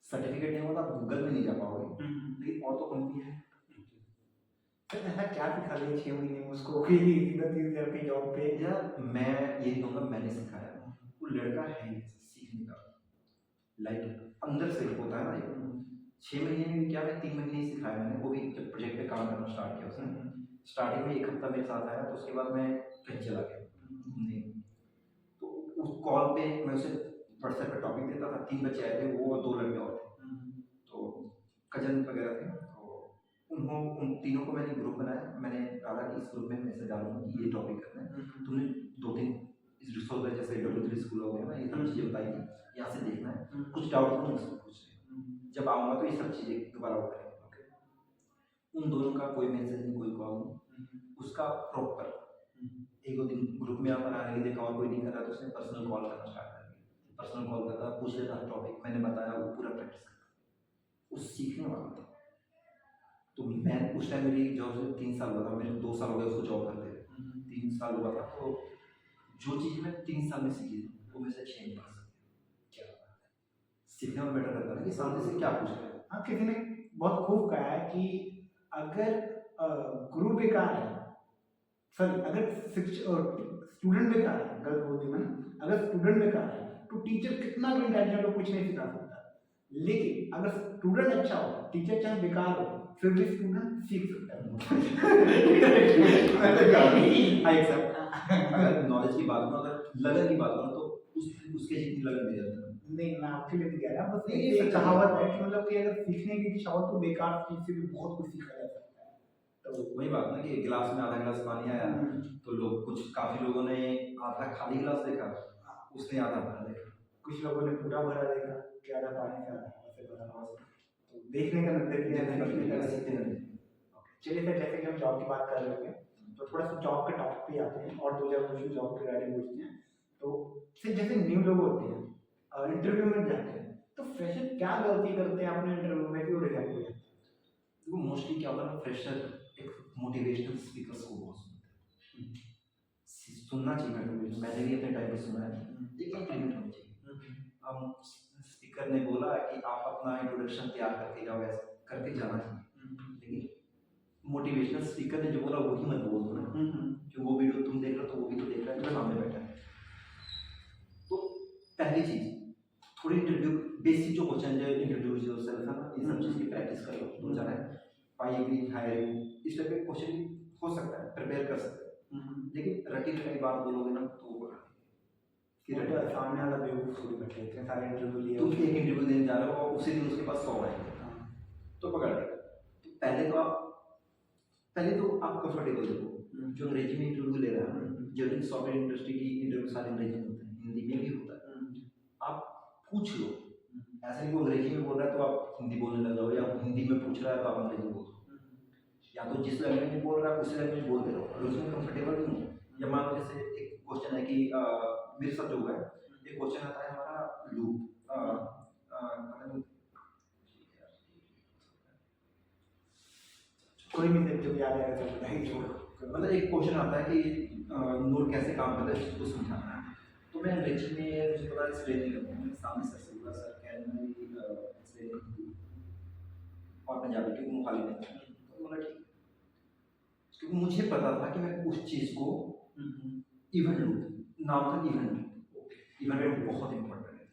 सर्टिफिकेट नहीं होगा तो आप गूगल में नहीं जा पाओगे, लेकिन और तो कंपनी है। सर ऐसा क्या सिखा लिया 6 महीने में उसको कि सीधा 30,000 की जॉब पे? यार मैं ये कहूँगा मैंने सिखाया, वो लड़का है ही सीखने का, लाइक अंदर से होता है ना। 6 महीने में क्या, मैं 3 महीने ही सिखाया मैंने, वो भी जब प्रोजेक्ट पे काम करना स्टार्ट किया उसने। स्टार्टिंग में 1 हफ्ता मेरे साथ आया, तो उसके बाद मैं कहीं चला गया घूमने, तो उस कॉल पे मैं उसे व्हाट्सएप पे टॉपिक देता था, 3 बच्चे आए थे, वो और 2 लड़के और थे, तो कजन वगैरह थे, तो उन तीनों को मैंने ग्रुप बनाया, मैंने डाला कि इस ग्रुप में मैसेज डालूंगा कि ये टॉपिक करना है, तुमने 2-3 इस रिसोर्स जैसे W3 स्कूल हो गया ना, ये सब चीज़ें बताई थी, यहाँ से देखना है, कुछ डाउट हो मुझसे पूछ लें, जब आऊँगा तो ये सब चीज़ें दोबारा करेंगे। उन दोनों का कोई मैसेज नहीं, कोई कॉल नहीं, उसका प्रॉपर 1-2 दिन ग्रुप में आकर आने देखा और कोई नहीं कर रहा तो उसने पर्सनल कॉल करना स्टार्ट कर दिया, पर्सनल कॉल करता, पूछ लेता टॉपिक, मैंने बताया, वो पूरा प्रैक्टिस करता, वो सीखने वाला था। तो मैं उस टाइम मेरी जॉब से 3 साल हुआ था, मेरे 2 साल हो गए उसको जॉब करते हुए, 3 साल हुआ था, तो जो चीज़ मैं 3 साल में सीखी थी वो मेरे से 6 नहीं कर सकती। क्या सीखने में बेटर रहता है कि सामने से क्या पूछ रहे हैं। हाँ, किसी ने बहुत खूब कहा है कि अगर गुरु बेकार है, सॉरी अगर स्टूडेंट बेकार है, गलत बोल दी मैंने, अगर स्टूडेंट बेकार है तो टीचर कितना भी इंटेलिजेंट हो कुछ नहीं सिखा सकता, लेकिन अगर स्टूडेंट अच्छा हो, टीचर चाहे बेकार हो, फिर भी स्टूडेंट सीख सकता है। I accept. अगर नॉलेज की बात करो, अगर लगन की बात करो तो उसके जितनी लगन मेरे अंदर नहीं, मैं आपके लिए नहीं कह रहा, बस नहीं, ये ये एक सच्चाई कहावत है कि मतलब कि अगर सीखने की इच्छा हो तो बेकार चीज से भी बहुत कुछ सीखा जा सकता है। तो वही बात ना कि गिलास में आधा गिलास पानी आया, तो लोग काफी लोगों ने आधा खाली गिलास देखा, उसने आधा भरा देखा, कुछ लोगों ने पूरा भरा देखा कि आधा पानी से आधा भरा हुआ। तो देखने का नजरिया है, सीखने का नजरिया है। चलिए सर, जैसे कि हम जॉब की बात कर रहे थे तो थोड़ा सा जॉब के टॉपिक पे आते हैं और 2-4 क्वेश्चन जॉब के रिगार्डिंग पूछते हैं। तो फिर जैसे न्यू लोग होते हैं इंटरव्यू में जाते हैं, तो फ्रेशर क्या गलती करते हैं अपने इंटरव्यू में कि वो रिजेक्ट हो जाते हैं? देखो मोस्टली क्या होता है ना, फ्रेशर एक मोटिवेशनल स्पीकर्स को बहुत सुनते हैं। सुनना चाहिए मोटिवेशन, मैंने भी अपने टाइम पे सुना है, लेकिन एक लिमिट होनी चाहिए। हम स्पीकर ने बोला कि आप अपना इंट्रोडक्शन तैयार करके जाओ, ऐसा करके जाना चाहिए, लेकिन मोटिवेशनल स्पीकर ने जो बोला वही मत बोल दो ना, कि वो वीडियो तुम देख रहे हो तो वो भी तो देख रहा है जो सामने बैठा है। तो पहली चीज थोड़ी इंटरव्यू बेसिक जो क्वेश्चन जो इंट्रोड्यूस योरसेल्फ है ना, ये सब चीज़ की प्रैक्टिस कर लो। दो चार है, व्हाई वी हायर यू, इस टाइप के क्वेश्चन हो सकता है, प्रिपेयर कर सकते हैं। लेकिन रटी रटाई बात बोलोगे ना तो वो कि रटा सामने वाला बेवकूफ थोड़ी बैठे इतने सारे इंटरव्यू लिए, तुम एक इंटरव्यू देने जा रहे हो और उसी दिन उसके पास 100 आएंगे, तो पकड़ लेगा। तो पहले तो आप कंफर्टेबल हो। जो अंग्रेजी में इंटरव्यू ले रहा है, जो सॉफ्टवेयर इंडस्ट्री की इंटरव्यू सारे अंग्रेजी में होते हैं, हिंदी में भी होता है, आप पूछ लो। ऐसा नहीं वो अंग्रेजी में बोल रहा है तो आप हिंदी बोलने लग जाओ, या हिंदी में पूछ रहा है तो आप अंग्रेजी बोलो। या तो जिस लैंग्वेज में बोल रहा है उसी लैंग्वेज बोल दे रहो। अगर उसमें कंफर्टेबल नहीं हो, या मान लो जैसे एक क्वेश्चन है कि मेरे साथ जो हुआ है, एक क्वेश्चन आता है हमारा लूप, कोई नहीं देख जो याद आएगा तो बताइए। मतलब एक क्वेश्चन आता है कि नोड कैसे काम करता है, उसको समझाना है। तो मैं अंग्रेजी में मुझे पता एक्सप्लेन नहीं करता, मैं सामने सर से बोला सर कैन मैं एक्सप्लेन, और पंजाबी क्योंकि मुहाली में था, तो बोला ठीक, क्योंकि मुझे पता था कि मैं उस चीज़ को इवेंट लूप नाम था, इवेंट लूप बहुत इंपॉर्टेंट है,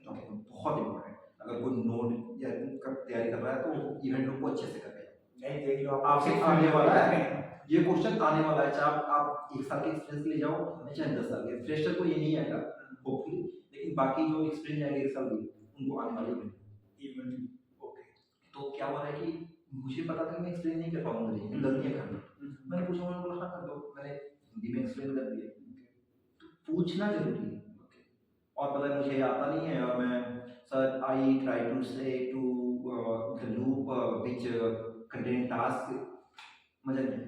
बहुत इंपॉर्टेंट। अगर कोई नोड या का तैयारी कर रहा है तो इवेंट लूप को अच्छे से करके नहीं देख लो आपसे आने वाला है, ये क्वेश्चन आने वाला है। चाहे आप 1 साल के एक्सपीरियंस ले जाओ, चाहे 10 साल के, फ्रेशर को ये नहीं आएगा होपफुली, लेकिन बाकी जो एक्सपीरियंस आएंगे 1 साल के उनको आने वाले हैं। ओके, तो क्या हो रहा है कि मुझे पता था कि मैं एक्सप्लेन नहीं कर पाऊंगा, लेकिन गलतियां कर दी। मैंने पूछा, उन्होंने बोला हाँ कर दो, मैंने हिंदी में एक्सप्लेन कर दिया। तो पूछना जरूरी है। और पता है मुझे आता नहीं है, और मैं sir I try to say to the loop which contain task, मजा नहीं।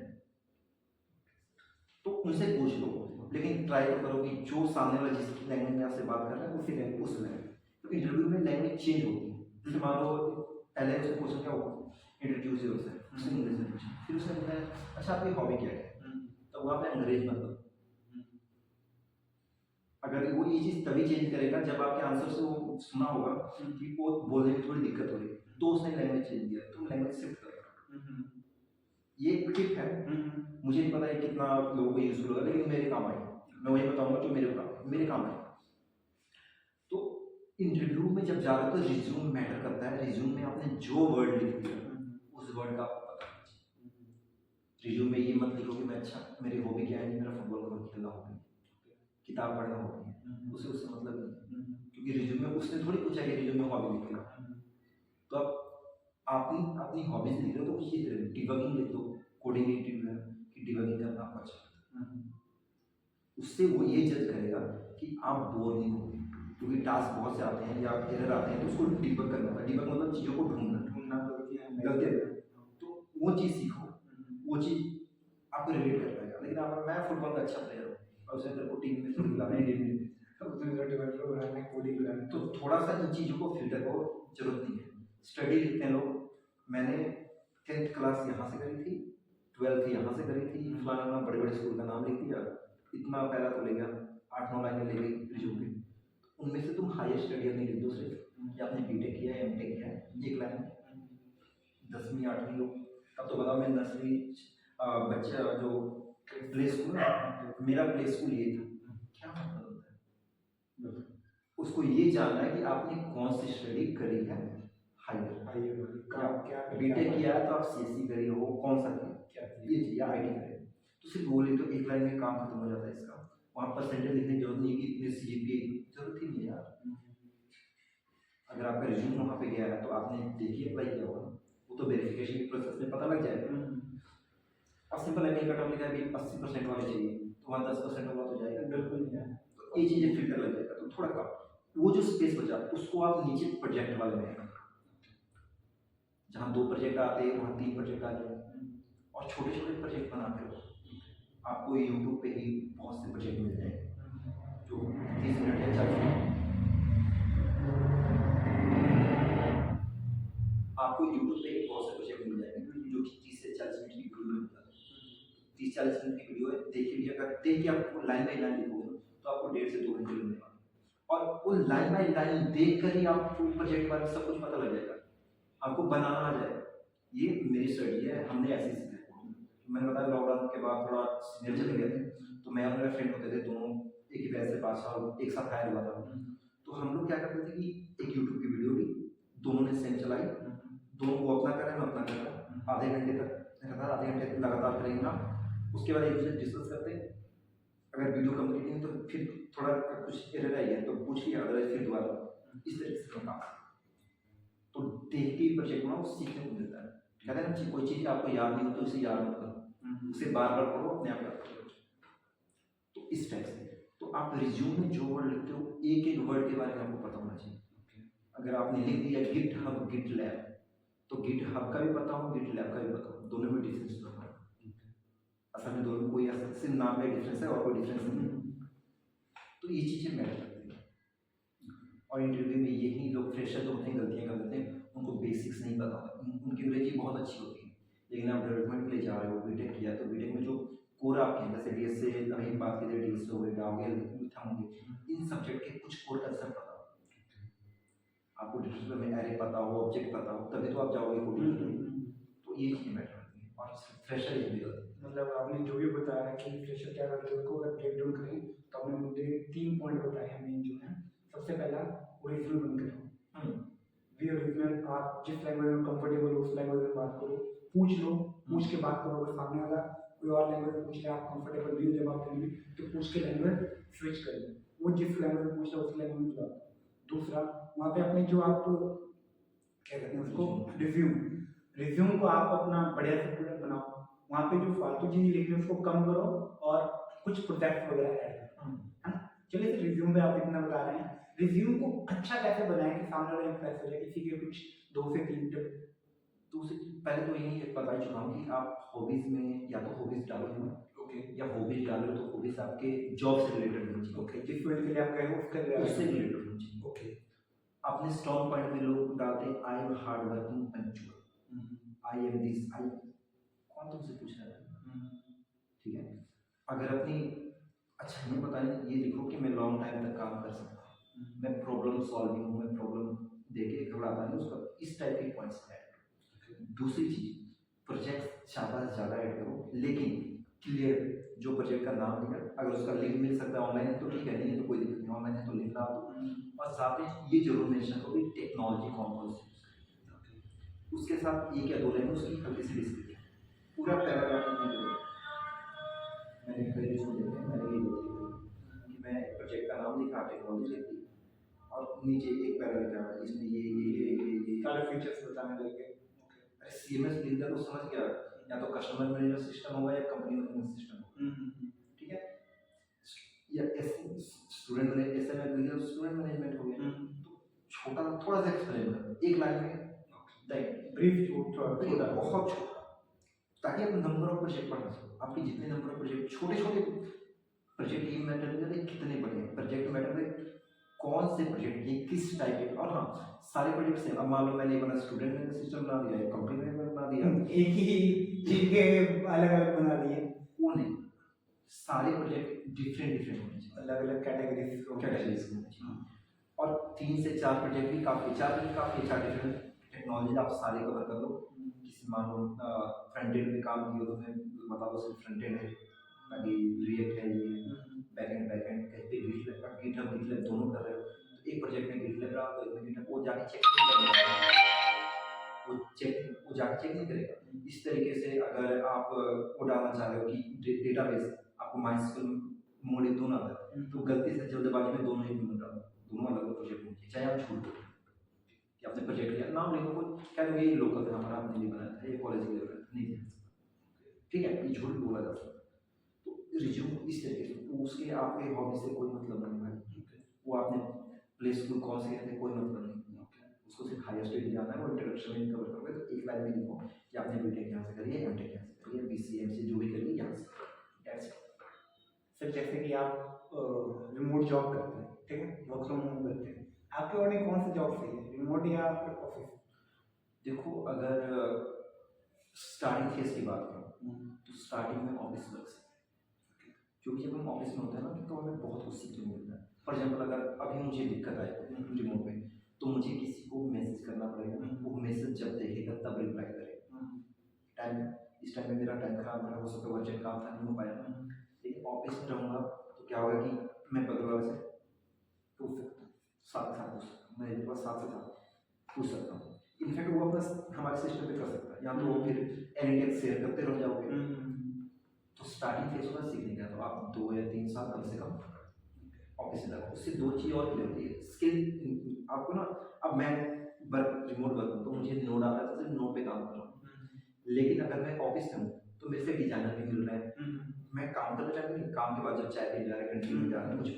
तो उनसे पूछ लो, लेकिन ट्राई तो करो कि जो सामने वाला जिस लैंग्वेज में आपसे बात कर रहा है उसी लैंग्वेज, उस लैंग्वेज। तो इंटरव्यू में लैंग्वेज चेंज होती है। जैसे मान लो पहले उसने क्वेश्चन क्या होगा, इंट्रोड्यूस योरसेल्फ, उसने इंग्लिश में पूछा, फिर उसने बताया अच्छा आपकी हॉबी क्या है, तो वहाँ पे अंग्रेज मतलब। अगर वो ये चीज़ तभी चेंज करेगा जब आपके आंसर से वो सुना होगा कि वो बोलने में थोड़ी दिक्कत हो रही है, तो उसने लैंग्वेज चेंज किया, तुम लैंग्वेज शिफ्ट करेगा। ये टिप है, मुझे नहीं पता है कितना लोगों को यूजफुल होगा, लेकिन मेरे काम आई। मैं वही बताऊंगा जो मेरे काम है। तो इंटरव्यू में जब जा रहे हो तो रिज्यूम मैटर करता है। रिज्यूम में आपने जो वर्ड लिख दिया उस वर्ड का आपको पता होना चाहिए। रिज्यूम में ये मत लिखो कि मैं अच्छा मेरी हॉबी क्या है, मेरा फुटबॉल खेलना हॉबी, किताब पढ़ना हॉबी है, उसे मतलब नहीं, क्योंकि रिज्यूम में उसने थोड़ी पूछा कि रिज्यूम में हॉबी लिखेगा। तो अब अपनी हॉबीज लिख रहे हो तो कुछ चीज़ डिबगिंग लिख दो, कोडिंग इंटरव्यू है कि डिबगिंग करना आपको अच्छा, उससे वो ये जज करेगा कि आप बोर नहीं होगे, क्योंकि टास्क बहुत से आते हैं या एरर आते हैं, तो उसको डिबग करना होता है। डिबग मतलब चीज़ों को ढूंढना गलतियाँ, तो वो चीज़ सीखो, वो चीज़ आपको रिलेट कर पाएगा। लेकिन अगर मैं फुटबॉल का अच्छा प्लेयर हूँ और उसे अगर टीम में थोड़ी बुलाना ही तो थोड़ा सा इन चीज़ों को फिल्टर को जरूरत नहीं है। स्टडी लिखते हैं लोग, मैंने 10th क्लास यहाँ से करी थी, 12th यहाँ से करी थी, फलाना बड़े बड़े स्कूल का नाम लिख दिया, इतना पहला तो ले गया, 8-9 लाइनें ले गई रिज्यूम में। उनमें से तुम हायर स्टडी अपनी लिख दो सिर्फ, या आपने बीटेक किया है, एमटेक किया है, 1 लाइन। 10वीं 8वीं लोग, अब तो बताओ मैं नर्सरी बच्चा जो प्ले स्कूल है, मेरा प्ले स्कूल ये था, क्या मतलब होता है उसको ये जानना है कि आपने कौन सी स्टडी करी है, हायर क्या बीटेक किया है, तो आप सीएससी करी हो, कौन सा क्या ये या आईटी करे, तो सिर्फ बोले तो 1 लाइन में काम खत्म हो जाता है इसका। वहाँ परसेंटेज लिखने की जरूरत नहीं कि इतने सीजीपीए जरूरत ही नहीं यार। अगर आपका रिज्यूम वहाँ पे गया है तो आपने देखिए अप्लाई किया होगा, वो तो वेरिफिकेशन के प्रोसेस में पता लग जाएगा। अब सिंपल है, कट ऑफ लिखा है 80% वाले चाहिए, तो वहाँ 10% वाला तो जाएगा बिल्कुल नहीं है, तो ये चीज़ें फिल्टर लग जाएगा। तो थोड़ा कम वो जो स्पेस बचा उसको आप नीचे प्रोजेक्ट वाले में, जहाँ 2 प्रोजेक्ट आते हैं वहाँ 3 प्रोजेक्ट आ जाए, और छोटे छोटे प्रोजेक्ट बनाते हो। आपको यूट्यूब पे ही बहुत से प्रोजेक्ट मिल जाएंगे जो 30 मिनट या 40 मिनट, आपको यूट्यूब पे ही बहुत से प्रोजेक्ट मिल जाएंगे जो 30 से 40 मिनट की वीडियो में होता है। 30-40 मिनट की वीडियो है, देख लीजिए, अगर देख के आपको लाइन बाई लाइन लिखोगे ना, तो आपको 1.5 से 2 घंटे लगने वाले हैं। और वो लाइन बाई लाइन देख कर ही आपको प्रोजेक्ट के बारे में सब कुछ पता लग जाएगा, आपको बनाना आ जाएगा। ये मेरी स्टडी है, हमने ऐसे ही सीखा है। मैंने बताया लॉकडाउन के बाद थोड़ा सीनियर चले गए थे, तो मैं और मेरा फ्रेंड होते थे, दोनों एक ही बैच से पास आउट, एक साथ हायर हुआ था। तो हम लोग क्या करते थे कि एक यूट्यूब की वीडियो ली, दोनों ने सेम चलाई, दोनों को अपना करें, मैं अपना कर रहा हूँ, आधे घंटे तक लगातार, आधे घंटे तक लगातार करेंगे ना, उसके बाद एक दूसरे डिस्कस करते हैं। अगर वीडियो कंप्लीट नहीं तो फिर थोड़ा कुछ एरर आई है तो पूछ लिया, अदरवाइज फिर दोबारा इस तरीके से काम। तो देख के प्रोजेक्ट बनाओ, सीखने को मिलता है। कहते हैं ना, कोई चीज़ आपको याद नहीं हो तो उसे याद मत करो, उसे बार बार पढ़ो, अपने आप याद करो। तो इस टाइप से तो आप रिज्यूम में जो वर्ड लिखते हो, एक एक वर्ड के बारे में आपको पता होना चाहिए। अगर आपने लिख दिया गिट हब गिट लैब, तो गिट हब का भी पता हो, गिट लैब का भी पता हो, दोनों में डिफरेंस होता है। असल में दोनों कोई ऐसा सिर्फ नाम में डिफरेंस है और कोई डिफरेंस नहीं है। तो ये चीज़ें मैटर करती हैं। और इंटरव्यू में यही लोग फ्रेशर जो होते हैं गलतियाँ कर देते हैं, उनको बेसिक्स नहीं पता होता। उनकी अंग्रेजी बहुत अच्छी होती है, लेकिन आप डेवलपमेंट के लिए जा रहे हो, बीटेक किया, तो बीटेक में जो कोर आपके हैं, जैसे डीएसए अभी बात की जाए, डीएसए हो गए, होंगे, इन सब्जेक्ट के कुछ कोर कंसेप्ट पता हो, आपको डिस्क्रिप्शन में एरे पता हो, ऑब्जेक्ट पता हो, तभी तो आप जाओगे कोडिंग के लिए। तो ये चीज़ें मैटर करती हैं। और फ्रेशर ये भी होती है। मतलब आपने जो भी बताया कि फ्रेशर क्या करते हैं, उसको अगर ब्रेक डाउन करें तो आपने मुझे 3 पॉइंट बताए हैं मेन जो है। सबसे पहला ओरिजिनल बन करो, वी ओरिजिनल, आप जिस लैंग्वेज में कंफर्टेबल हो उस लैंग्वेज में बात करो, पूछ लो, पूछ के बात करो। अगर सामने वाला कोई और लैंग्वेज में पूछ रहा है, आप कंफर्टेबल नहीं हो जवाब देने में, तो पूछ के लैंग्वेज स्विच कर लो, वो जिस लैंग्वेज में पूछ रहा है उस लैंग्वेज में जवाब दो। दूसरा, वहाँ पे अपने जो आप क्या कहते हैं उसको, रिज्यूम को आप अपना बढ़िया से पूरा बनाओ। वहाँ पे जो फालतू चीज़ लिखी है उसको कम करो और कुछ प्रोजेक्ट वगैरह ऐड करो, है ना। चलिए, फिर रिज्यूम पे आप इतना बता रहे हैं, रिज्यूम को अच्छा कैसे बनाएं कि सामने वाला इम्प्रेस हो जाए, इसी के कुछ 2 से 3 टिप। दूसरी, पहले तो यही बता चुका हूँ कि आप हॉबीज में या तो हॉबीज डालो, ओके, या हॉबीज डालो तो हॉबीज आपके जॉब से रिलेटेड होनी चाहिए, ओके, जिस फील्ड के लिए आप गए हो उसके उससे रिलेटेड होनी चाहिए। ओके, अपने स्ट्रॉन्ग पॉइंट में लोग डालते हैं I am hard working punctual, I am this, I, कौन तुमसे पूछ रहा है, ठीक है। अगर अपनी अच्छा नहीं पता नहीं, ये लिखो कि मैं लॉन्ग टाइम तक काम कर सकता हूँ, मैं प्रॉब्लम सॉल्विंग हूँ, मैं प्रॉब्लम देके घबराता नहीं, उसका इस टाइप के पॉइंट्स ऐड करो। दूसरी चीज, प्रोजेक्ट ज़्यादा से ज़्यादा ऐड करो, लेकिन क्लियर, जो प्रोजेक्ट का नाम लिखा, अगर उसका लिंक मिल सकता है ऑनलाइन है तो ठीक है, नहीं है तो कोई दिक्कत नहीं, ऑनलाइन है तो लिंक डाल दो। और साथ में ये जरूर मेंशन करो कि टेक्नोलॉजी कौन कौन सी, उसके साथ एक या दो लाइन उसकी हल्की सी डिस्क्रिप्शन, पूरा पैराग्राफ नहीं करो। मैंने कई रिज्यूम देखे हैं, मैंने ये देखी कि मैं प्रोजेक्ट का नाम लिखा, टेक्नोलॉजी लिखी, और नीचे एक पैरा लिखा है, इसमें ये सारे फीचर्स बताने लगे। अरे सीएमएस लिख दिया तो समझ गया, या तो कस्टमर मैनेजमेंट सिस्टम होगा या कंपनी मैनेजमेंट सिस्टम होगा, ठीक है। या स्टूडेंट मैनेजमेंट, एसएमएस लिख दिया तो स्टूडेंट मैनेजमेंट हो गया। तो छोटा थोड़ा सा एक्सप्लेन कर, एक लाइन में ब्रीफ, थोड़ा बहुत छोटा, ताकि आप नंबर ऑफ प्रोजेक्ट पढ़ सको। आपके जितने नंबर ऑफ प्रोजेक्ट, छोटे छोटे प्रोजेक्ट ये मैटर नहीं करते कितने बड़े हैं, प्रोजेक्ट मैटर करते कौन से प्रोजेक्ट, ये किस टाइप के। और हाँ, सारे प्रोजेक्ट सेम, अब मान लो मैंने अपना स्टूडेंट मैनेजमेंट सिस्टम बना दिया है, कंपनी मैनेजमेंट बना दिया, एक ही चीज के अलग अलग बना दिए, वो नहीं, सारे प्रोजेक्ट डिफरेंट डिफरेंट होने चाहिए, अलग अलग कैटेगरीज होने चाहिए। और 3 से 4 प्रोजेक्ट भी काफ़ी, 4 भी काफ़ी अच्छा, डिफरेंट टेक्नोलॉजी आप सारे कवर कर लो। किसी मान लो फ्रंट एंड में काम किया तो मैं बता दो सिर्फ फ्रंट एंड है, बाकी रिएक्ट है, ये बैक एंड कहीं पे गिटहब दोनों कर रहे हो, तो एक प्रोजेक्ट में गिटहब रहा तो एक में गिटहब, वो जाके चेक नहीं करेगा, वो जाके चेक नहीं करेगा। इस तरीके से अगर आप वो डालना चाह रहे हो कि डेटाबेस आपको माइस्क्यूएल मोड दोनों आता है, तो गलती से जल्दबाजी में दोनों ही डालो, दोनों अलग अलग प्रोजेक्ट होंगे, चाहे आप झूठ बोलो कि आपने प्रोजेक्ट लिया, नाम लिखो, क्या लोग ये लोकल था हमारा, आपने नहीं बनाया था, ये कॉलेज के लिए नहीं दिया, ठीक है, ये झूठ बोला जा सकता है। तो रिज्यूम इस तरीके से, तो उसके आपके हॉबी से कोई मतलब नहीं भाई, वो आपने प्ले स्कूल कौन से कहते हैं कोई मतलब नहीं, उसको सिर्फ हायर स्टडी जाना है, वो इंट्रोडक्शन में कवर करोगे तो एक लाइन में लिखो कि आपने बीटेक यहाँ से करी है, एमटेक यहाँ से करी है, बीसीएमसी जो भी करी है यहाँ से। सर जैसे कि आप रिमोट जॉब करते हैं, ठीक है, वर्क फ्रॉम होम करते हैं, आपके अकॉर्डिंग कौन सा जॉब सही है, रिमोट या ऑफिस? देखो, अगर स्टार्टिंग फेज की बात करूँ तो स्टार्टिंग में ऑफिस वर्क से, क्योंकि जब हम ऑफिस में होते हैं ना तो हमें बहुत कुछ सीखने को मिलता है। फॉर एग्जाम्पल अगर अभी मुझे दिक्कत आए रिमोट में, तो मुझे किसी को मैसेज करना पड़ेगा, वो मैसेज जब देखेगा तब रिप्लाई करेगा। टाइम, इस टाइम में मेरा टाइम खराब हो सकता है, अर्जेंट काम था नहीं हो पाया। लेकिन ऑफिस में रहूँगा तो क्या होगा कि मैं बगल वाले से पूछ सकता हूँ, साथ साथ पूछ सकता हूँ, मेरे पास साथ से साथ पूछ सकता हूँ। इनफैक्ट वो अपना हमारे सिस्टम पे कर सकता है, या तो वो फिर एनी टेक्स्ट शेयर करते रह जाओगे। तो स्टार्टिंग फेज होगा सीखने का, तो आप 2 या 3 साल कम से कम ऑफिस में लगाओ। उससे 2 चीज़ और क्लियर होती है, स्किल आपको ना। अब मैं वर्क रिमोट वर्क हूँ तो मुझे नोड आता है, तो नोड पे काम कर रहा हूँ। लेकिन अगर मैं ऑफिस में हूँ तो मेरे से डिजाइनर भी मिल रहा है, मैं काम करते टाइम नहीं, काम के बाद जब चाय पीने जा रहे हैं, कैंटीन में जा रहे हैं, कुछ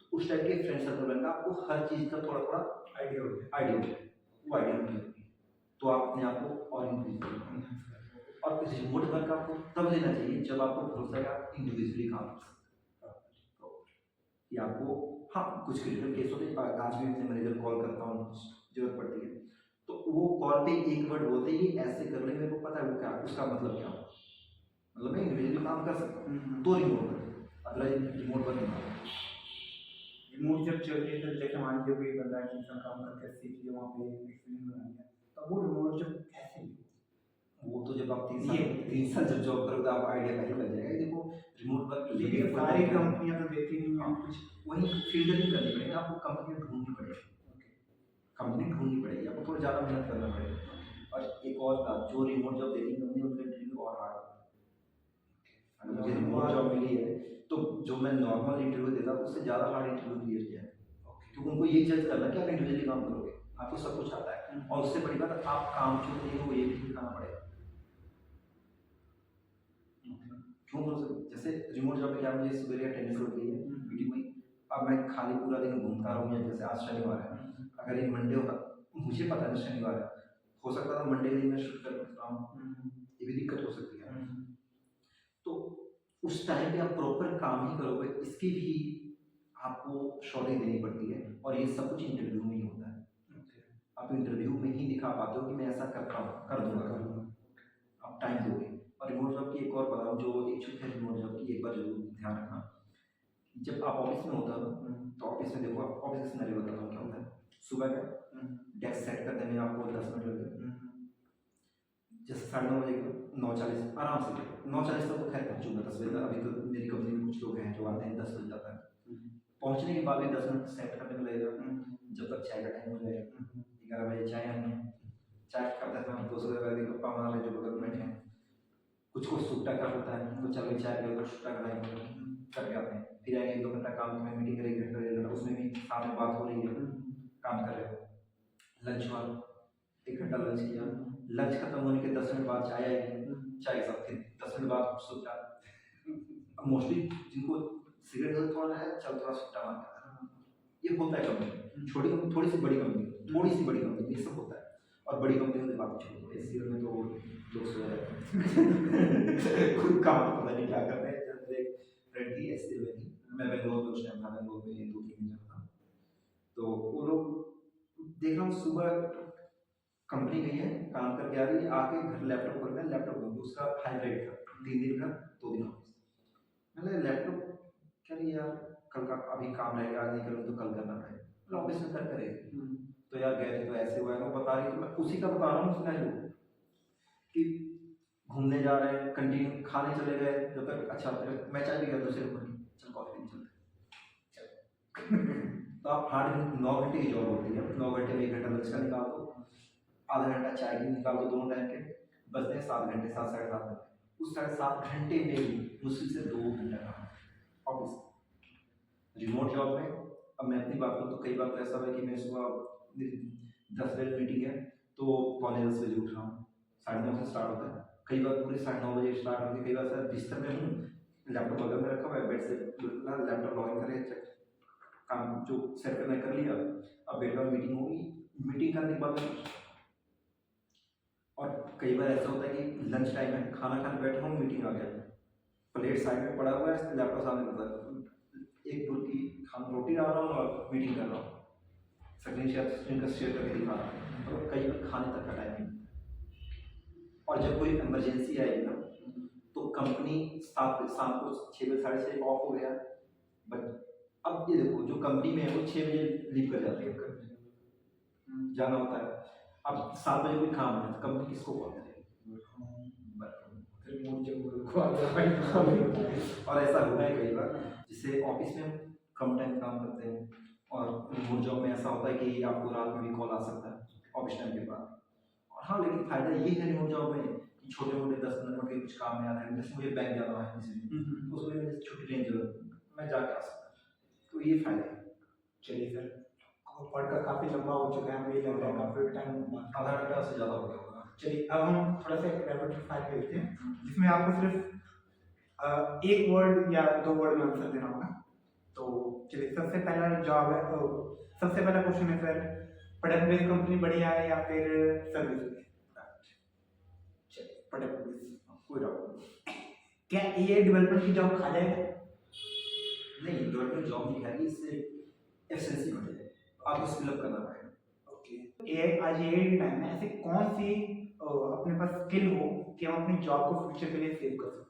तो उस टाइप के फ्रेंड सर्कल बनना, आपको हर चीज़ का थोड़ा थोड़ा आइडिया हो गया। आइडिया हो, वो आइडिया मिल जाती है, तो आप अपने आप को और इंक्रीज करेंगे। और रिमोट वर्क आपको तब लेना चाहिए जब आपको भरोसा है आप इंडिविजुअली काम कर सकते हैं, कि आपको हाँ कुछ क्रिटिकल केस होते हैं। आज भी अपने मैनेजर कॉल करता हूँ, जरूरत पड़ती है तो वो कॉल पे एक वर्ड बोलते हैं कि ऐसे कर ले, मेरे को पता है वो क्या उसका मतलब क्या हो, मतलब मैं इंडिविजुअली काम कर सकता हूँ तो remote work, otherwise remote work नहीं। रिमोट जब चल रही है, तो जैसे मान लीजिए कोई बंदा ठीक सा काम करके सीख लिया, वहाँ पे एक्सपीरियंस बना लिया, तो वो रिमोट जब कैसे लिया? वो तो जब आप 3 साल जब जॉब करोगे आप आइडिया पहले लग जाएगा। देखो रिमोट वर्क लेकिन सारी कंपनियां तो देती नहीं हैं कुछ, वही फील्ड करनी पड़ेगी, आपको कंपनी ढूंढनी पड़ेगी, कंपनी ढूंढनी पड़ेगी, आपको थोड़ा ज़्यादा मेहनत करना पड़ेगा। और एक और बात, जो रिमोट जॉब देती कंपनी उनका इंटरव्यू और हार्ड होता है। अगर मुझे रिमोट जॉब मिली है तो जो मैं नॉर्मल इंटरव्यू देता उससे ज़्यादा हार्ड इंटरव्यू क्लियर किया है, क्योंकि उनको ये जज करना कि आप इंडिविजुअली काम करोगे, आपको सब कुछ आता है, और उससे बड़ी बात आप काम क्यों नहीं हो ये भी दिखाना पड़ेगा। क्यों जैसे रिमोट जॉब में क्या मुझे सुबह अटेंडेंस होती है मीटिंग में, अब मैं खाली पूरा दिन घूमता रहूँ, या जैसे आज शनिवार है, अगर ये मंडे होता मुझे पता नहीं शनिवार है, हो सकता था मंडे दिन मैं शूट कर सकता हूँ, ये भी दिक्कत हो सकती है। तो उस टाइम पे आप प्रॉपर काम ही करोगे, इसकी भी आपको श्योरिटी देनी पड़ती है, और ये सब कुछ इंटरव्यू में ही होता है। आप इंटरव्यू में ही दिखा पाते हो कि मैं ऐसा करता हूँ, कर दूंगा, आप टाइम दोगे। और रिमोट जॉब की एक और बताऊँ जो इच्छुक है रिमोट जॉब की, एक बार जरूर ध्यान रखना, जब आप ऑफिस में होता हो तो ऑफिस में देखो, आप ऑफिस का सिनेरियो बताता हूँ क्या होता है। सुबह का डेस्क सेट करने में आपको 10 मिनट लगे, जैसे 9:30 बजे 9:40 आराम से, 9:40 तक तो खैर पहुँचूंगा, 10 बजे तक। अभी तो मेरी कंपनी में कुछ लोग हैं जो आते हैं 10 बजे तक है, पहुँचने के बाद भी 10 मिनट सेट करने में लगेगा, जब तक चाय का टाइम हो जाएगा। 11 बजे चाय आनी है, चाय करते समय दोस्तों से गप्पा मार रहे जो बगल में बैठे हैं, कुछ को सुट्टा का होता है तो चलो चाय पियो तो सुट्टा कराएंगे, करके आते हैं, फिर आएंगे 1-2 घंटा काम में मीटिंग करेंगे, घंटा उसमें भी साथ में बात हो रही है, काम कर रहे हो। लंच हुआ, 1 घंटा लंच किया, लंच खत्म होने के 10 मिनट बाद चाय आएगी, चाय के साथ फिर 10 मिनट बाद सुट्टा। अब मोस्टली जिनको सिगरेट थोड़ा है चल थोड़ा सुट्टा मारता है, ये होता है कंपनी, छोटी कंपनी, थोड़ी सी बड़ी कंपनी, थोड़ी सी बड़ी कंपनी, ये सब होता है। और बड़ी कंपनियों की बात छोड़ो, एससीएल में तो लोग सो जाते हैं खुद काम पता नहीं क्या करते हैं। जब एक फ्रेंड थी एससीएल में थी, मैं बेंगलोर में उस टाइम था, बेंगलोर में 2-3 महीने था, तो वो लोग देख रहा हूँ सुबह कंपनी गई है, काम करके आ रही है, आके घर लैपटॉप खोल रहा है, लैपटॉप खोल के उसका हाइब्रिड था, 3 दिन घर 2 दिन ऑफिस। मैंने लैपटॉप क्या रही यार, कल का अभी काम रहेगा, आज नहीं करूँ तो कल करना पड़ेगा, ऑफिस में कर करेगी। तो यार गए थे तो ऐसे हुआ है, वो बता रही, तो मैं उसी का बता रहा हूँ सिनेरियो कि घूमने जा रहे हैं, कंटिन्यू खाने चले गए, जब तक अच्छा मैं चाय भी गया दूसरे को, चल कॉफी नहीं चलते तो आप 9 घंटे की जॉब होती है, 9 घंटे में 1 घंटा लंच का निकाल दो, आधा घंटा चाय की निकाल दो, दोनों टाइम के बचते हैं 7 घंटे, 7-7.5 घंटे। उस 7.5 घंटे में ही मुश्किल से 2 घंटा काम ऑफिस। रिमोट जॉब में अब मैं अपनी बात करूँ तो कई बार तो ऐसा है कि मैं सुबह 10 बजे मीटिंग है तो 9:45 बजे उठ रहा हूँ, 9:30 से स्टार्ट होता है, कई बार पूरे 9:30 बजे स्टार्ट होती है, कई बार सर बिस्तर में हूँ, लैपटॉप बगल में रखा हुआ है, बेड से लैपटॉप लॉगिन करे, काम जो सेट करना कर लिया, अब बेड पर मीटिंग होगी, मीटिंग करने के बाद और कई बार ऐसा होता है कि लंच टाइम है, खाना खाने बैठा हूँ, मीटिंग आ गया, प्लेट साइड में पड़ा हुआ है, लैपटॉप सामने पड़ा है, एक बुर्की खाना रोटी डाल रहा हूँ और मीटिंग कर रहा हूँ, स्क्रीन का शेयर करके दिखा रहा हूँ, और कई बार खाने तक का टाइम नहीं। और जब कोई इमरजेंसी आएगी ना तो कंपनी 7 बजे शाम को 6 बजे 6:30 ऑफ हो गया। बट अब ये देखो जो कंपनी में है वो 6 बजे लीव कर जाती है, जाना होता है। अब 7 बजे कोई काम है तो कंपनी किसको कॉल करेगी? और ऐसा हुआ है कई बार, जिससे ऑफिस में हम कम टाइम काम करते हैं और रिमोट जॉब में ऐसा होता है कि आपको रात में भी कॉल आ सकता है ऑफिस टाइम के बाद। और हाँ, लेकिन फायदा ये है रिमोट जॉब में कि छोटे मोटे 10-15 मिनट के कुछ काम में आ रहे हैं, जैसे मुझे बैंक जाना है किसी दिन, तो उसमें मुझे छुट्टी लेने की जरूरत नहीं, मैं जाके आ सकता हूँ। तो ये फायदा है। चलिए सर, पॉडकास्ट काफ़ी लंबा हो चुका है, मुझे लग रहा है काफ़ी टाइम। आधा घंटा से ज़्यादा हो गया होगा। चलिए अब हम थोड़ा सा रैपिड फायर खेलते हैं, जिसमें आपको सिर्फ एक वर्ड या 2 वर्ड में आंसर देना होगा। तो चलिए, सबसे पहला जॉब है, तो सबसे पहला क्वेश्चन है सर, प्रोडक्ट बेस्ड कंपनी बढ़िया है या फिर सर्विस बेस्ड? चलिए, प्रोडक्ट बेस्ड, कोई डाउट नहीं। क्या एआई डेवलपमेंट की जॉब खा जाएगा? नहीं, डेवलपमेंट जॉब नहीं खाएगी, इससे एफिशिएंसी बढ़ जाएगी, आपको स्किल अप करना पड़ेगा। ओके, एआई आज एआई के टाइम में ऐसी कौन सी अपने पास स्किल हो कि हम अपनी जॉब को फ्यूचर के लिए सेव कर सकते हैं?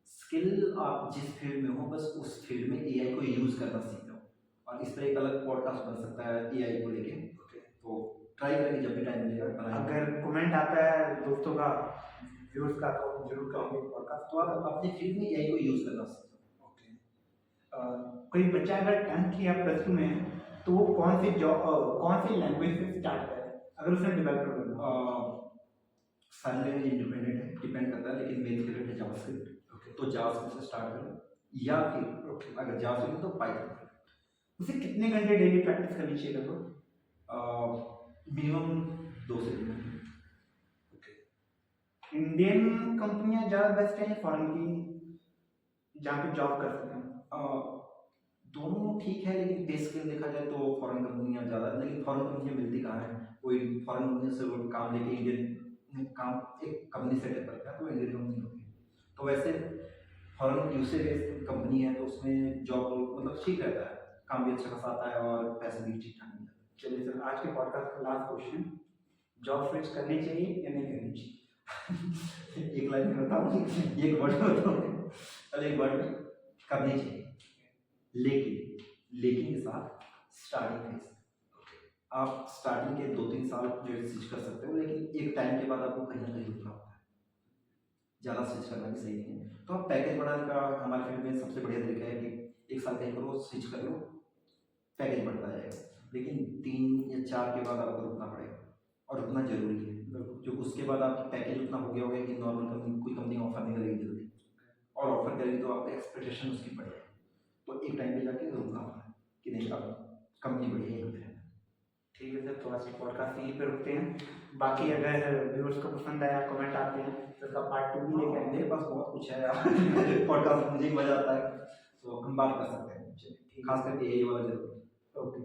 स्किल आप जिस फील्ड में हो बस उस फील्ड में एआई को यूज करना सीख लो, और इस पर एक अलग पॉडकास्ट बन सकता है एआई को लेके। तो ट्राई करेंगे जब भी टाइम मिलेगा बनाएंगे। अगर कमेंट आता है दोस्तों का, व्यूअर्स का, तो जरूर करेंगे पॉडकास्ट। तो आप अपने फील्ड में एआई को यूज करना सीख लो। ओके, कोई बच्चा अगर 10th या +2 में है तो वो कौन सी लैंग्वेज से स्टार्ट करे अगर उसने डेवलपर बनना हो? सारी लैंग्वेज इंडिपेंडेंट है, डिपेंड करता है, लेकिन मेरी फेवरेट है जावास्क्रिप्ट। तो जावास्क्रिप्ट से स्टार्ट करो, या फिर अगर जावास्क्रिप्ट तो पाइथन। उसे कितने घंटे डेली प्रैक्टिस करनी चाहिए लगभग? मिनिमम 2 से 3 घंटे। इंडियन कंपनियां ज़्यादा बेस्ट है या फॉरेन की, जहाँ पे जॉब कर सकते हैं? दोनों ठीक है, लेकिन पे स्केल देखा जाए तो फॉरेन कंपनियां ज़्यादा, लेकिन फॉरेन कंपनियां मिलती कहाँ है? कोई फॉरेन कंपनी से वो काम लेके इंडियन काम एक कंपनी सेटअप करता है तो इंडियन कंपनी होती है। तो वैसे फॉरेन यूएसए बेस्ड कंपनी है तो उसमें जॉब मतलब ठीक रहता है, काम भी अच्छा खासा आता है और पैसे भी ठीक ठाक मिल जाते हैं। चलिए सर, आज के पॉडकास्ट का लास्ट क्वेश्चन, जॉब स्विच करनी चाहिए या नहीं करनी चाहिए? एक लाइन में बताऊँ, एक वर्ड में बताऊँ? चलो एक वर्ड में, करनी चाहिए, लेकिन के साथ स्टार्टिंग फेज। आप स्टार्टिंग के 2-3 साल जो है स्विच कर सकते हो, लेकिन एक टाइम के बाद आपको कहीं ना कहीं रुकना होता है, ज़्यादा स्विच करना भी सही नहीं है। तो आप पैकेज बढ़ाने का हमारे फील्ड में सबसे बढ़िया तरीका है कि 1 साल कहीं करो, स्विच कर लो, पैकेज बढ़ता जाएगा। लेकिन 3 या 4 के बाद आपको रुकना पड़ेगा, और रुकना जरूरी है, जो उसके बाद आपकी पैकेज उतना हो गया होगा कि नॉर्मल कंपनी कोई कंपनी ऑफर नहीं करेगी जल्दी, और ऑफर करेगी तो आपका एक्सपेक्टेशन उसकी बढ़ जाएगी। तो एक टाइम पे जाके रुकना होता है कि नहीं, अब कंपनी बढ़िया यहीं पे है। ठीक है सर, तो आज के पॉडकास्ट यहीं पे रुकते हैं। बाकी अगर व्यूअर्स को पसंद आया, कमेंट आते हैं तो इसका पार्ट 2 भी लेके आएंगे। मेरे पास बहुत कुछ है यार, पॉडकास्ट मुझे ही मजा आता है, तो हम बात कर सकते हैं, खास करके यही वाला जरूर। ओके।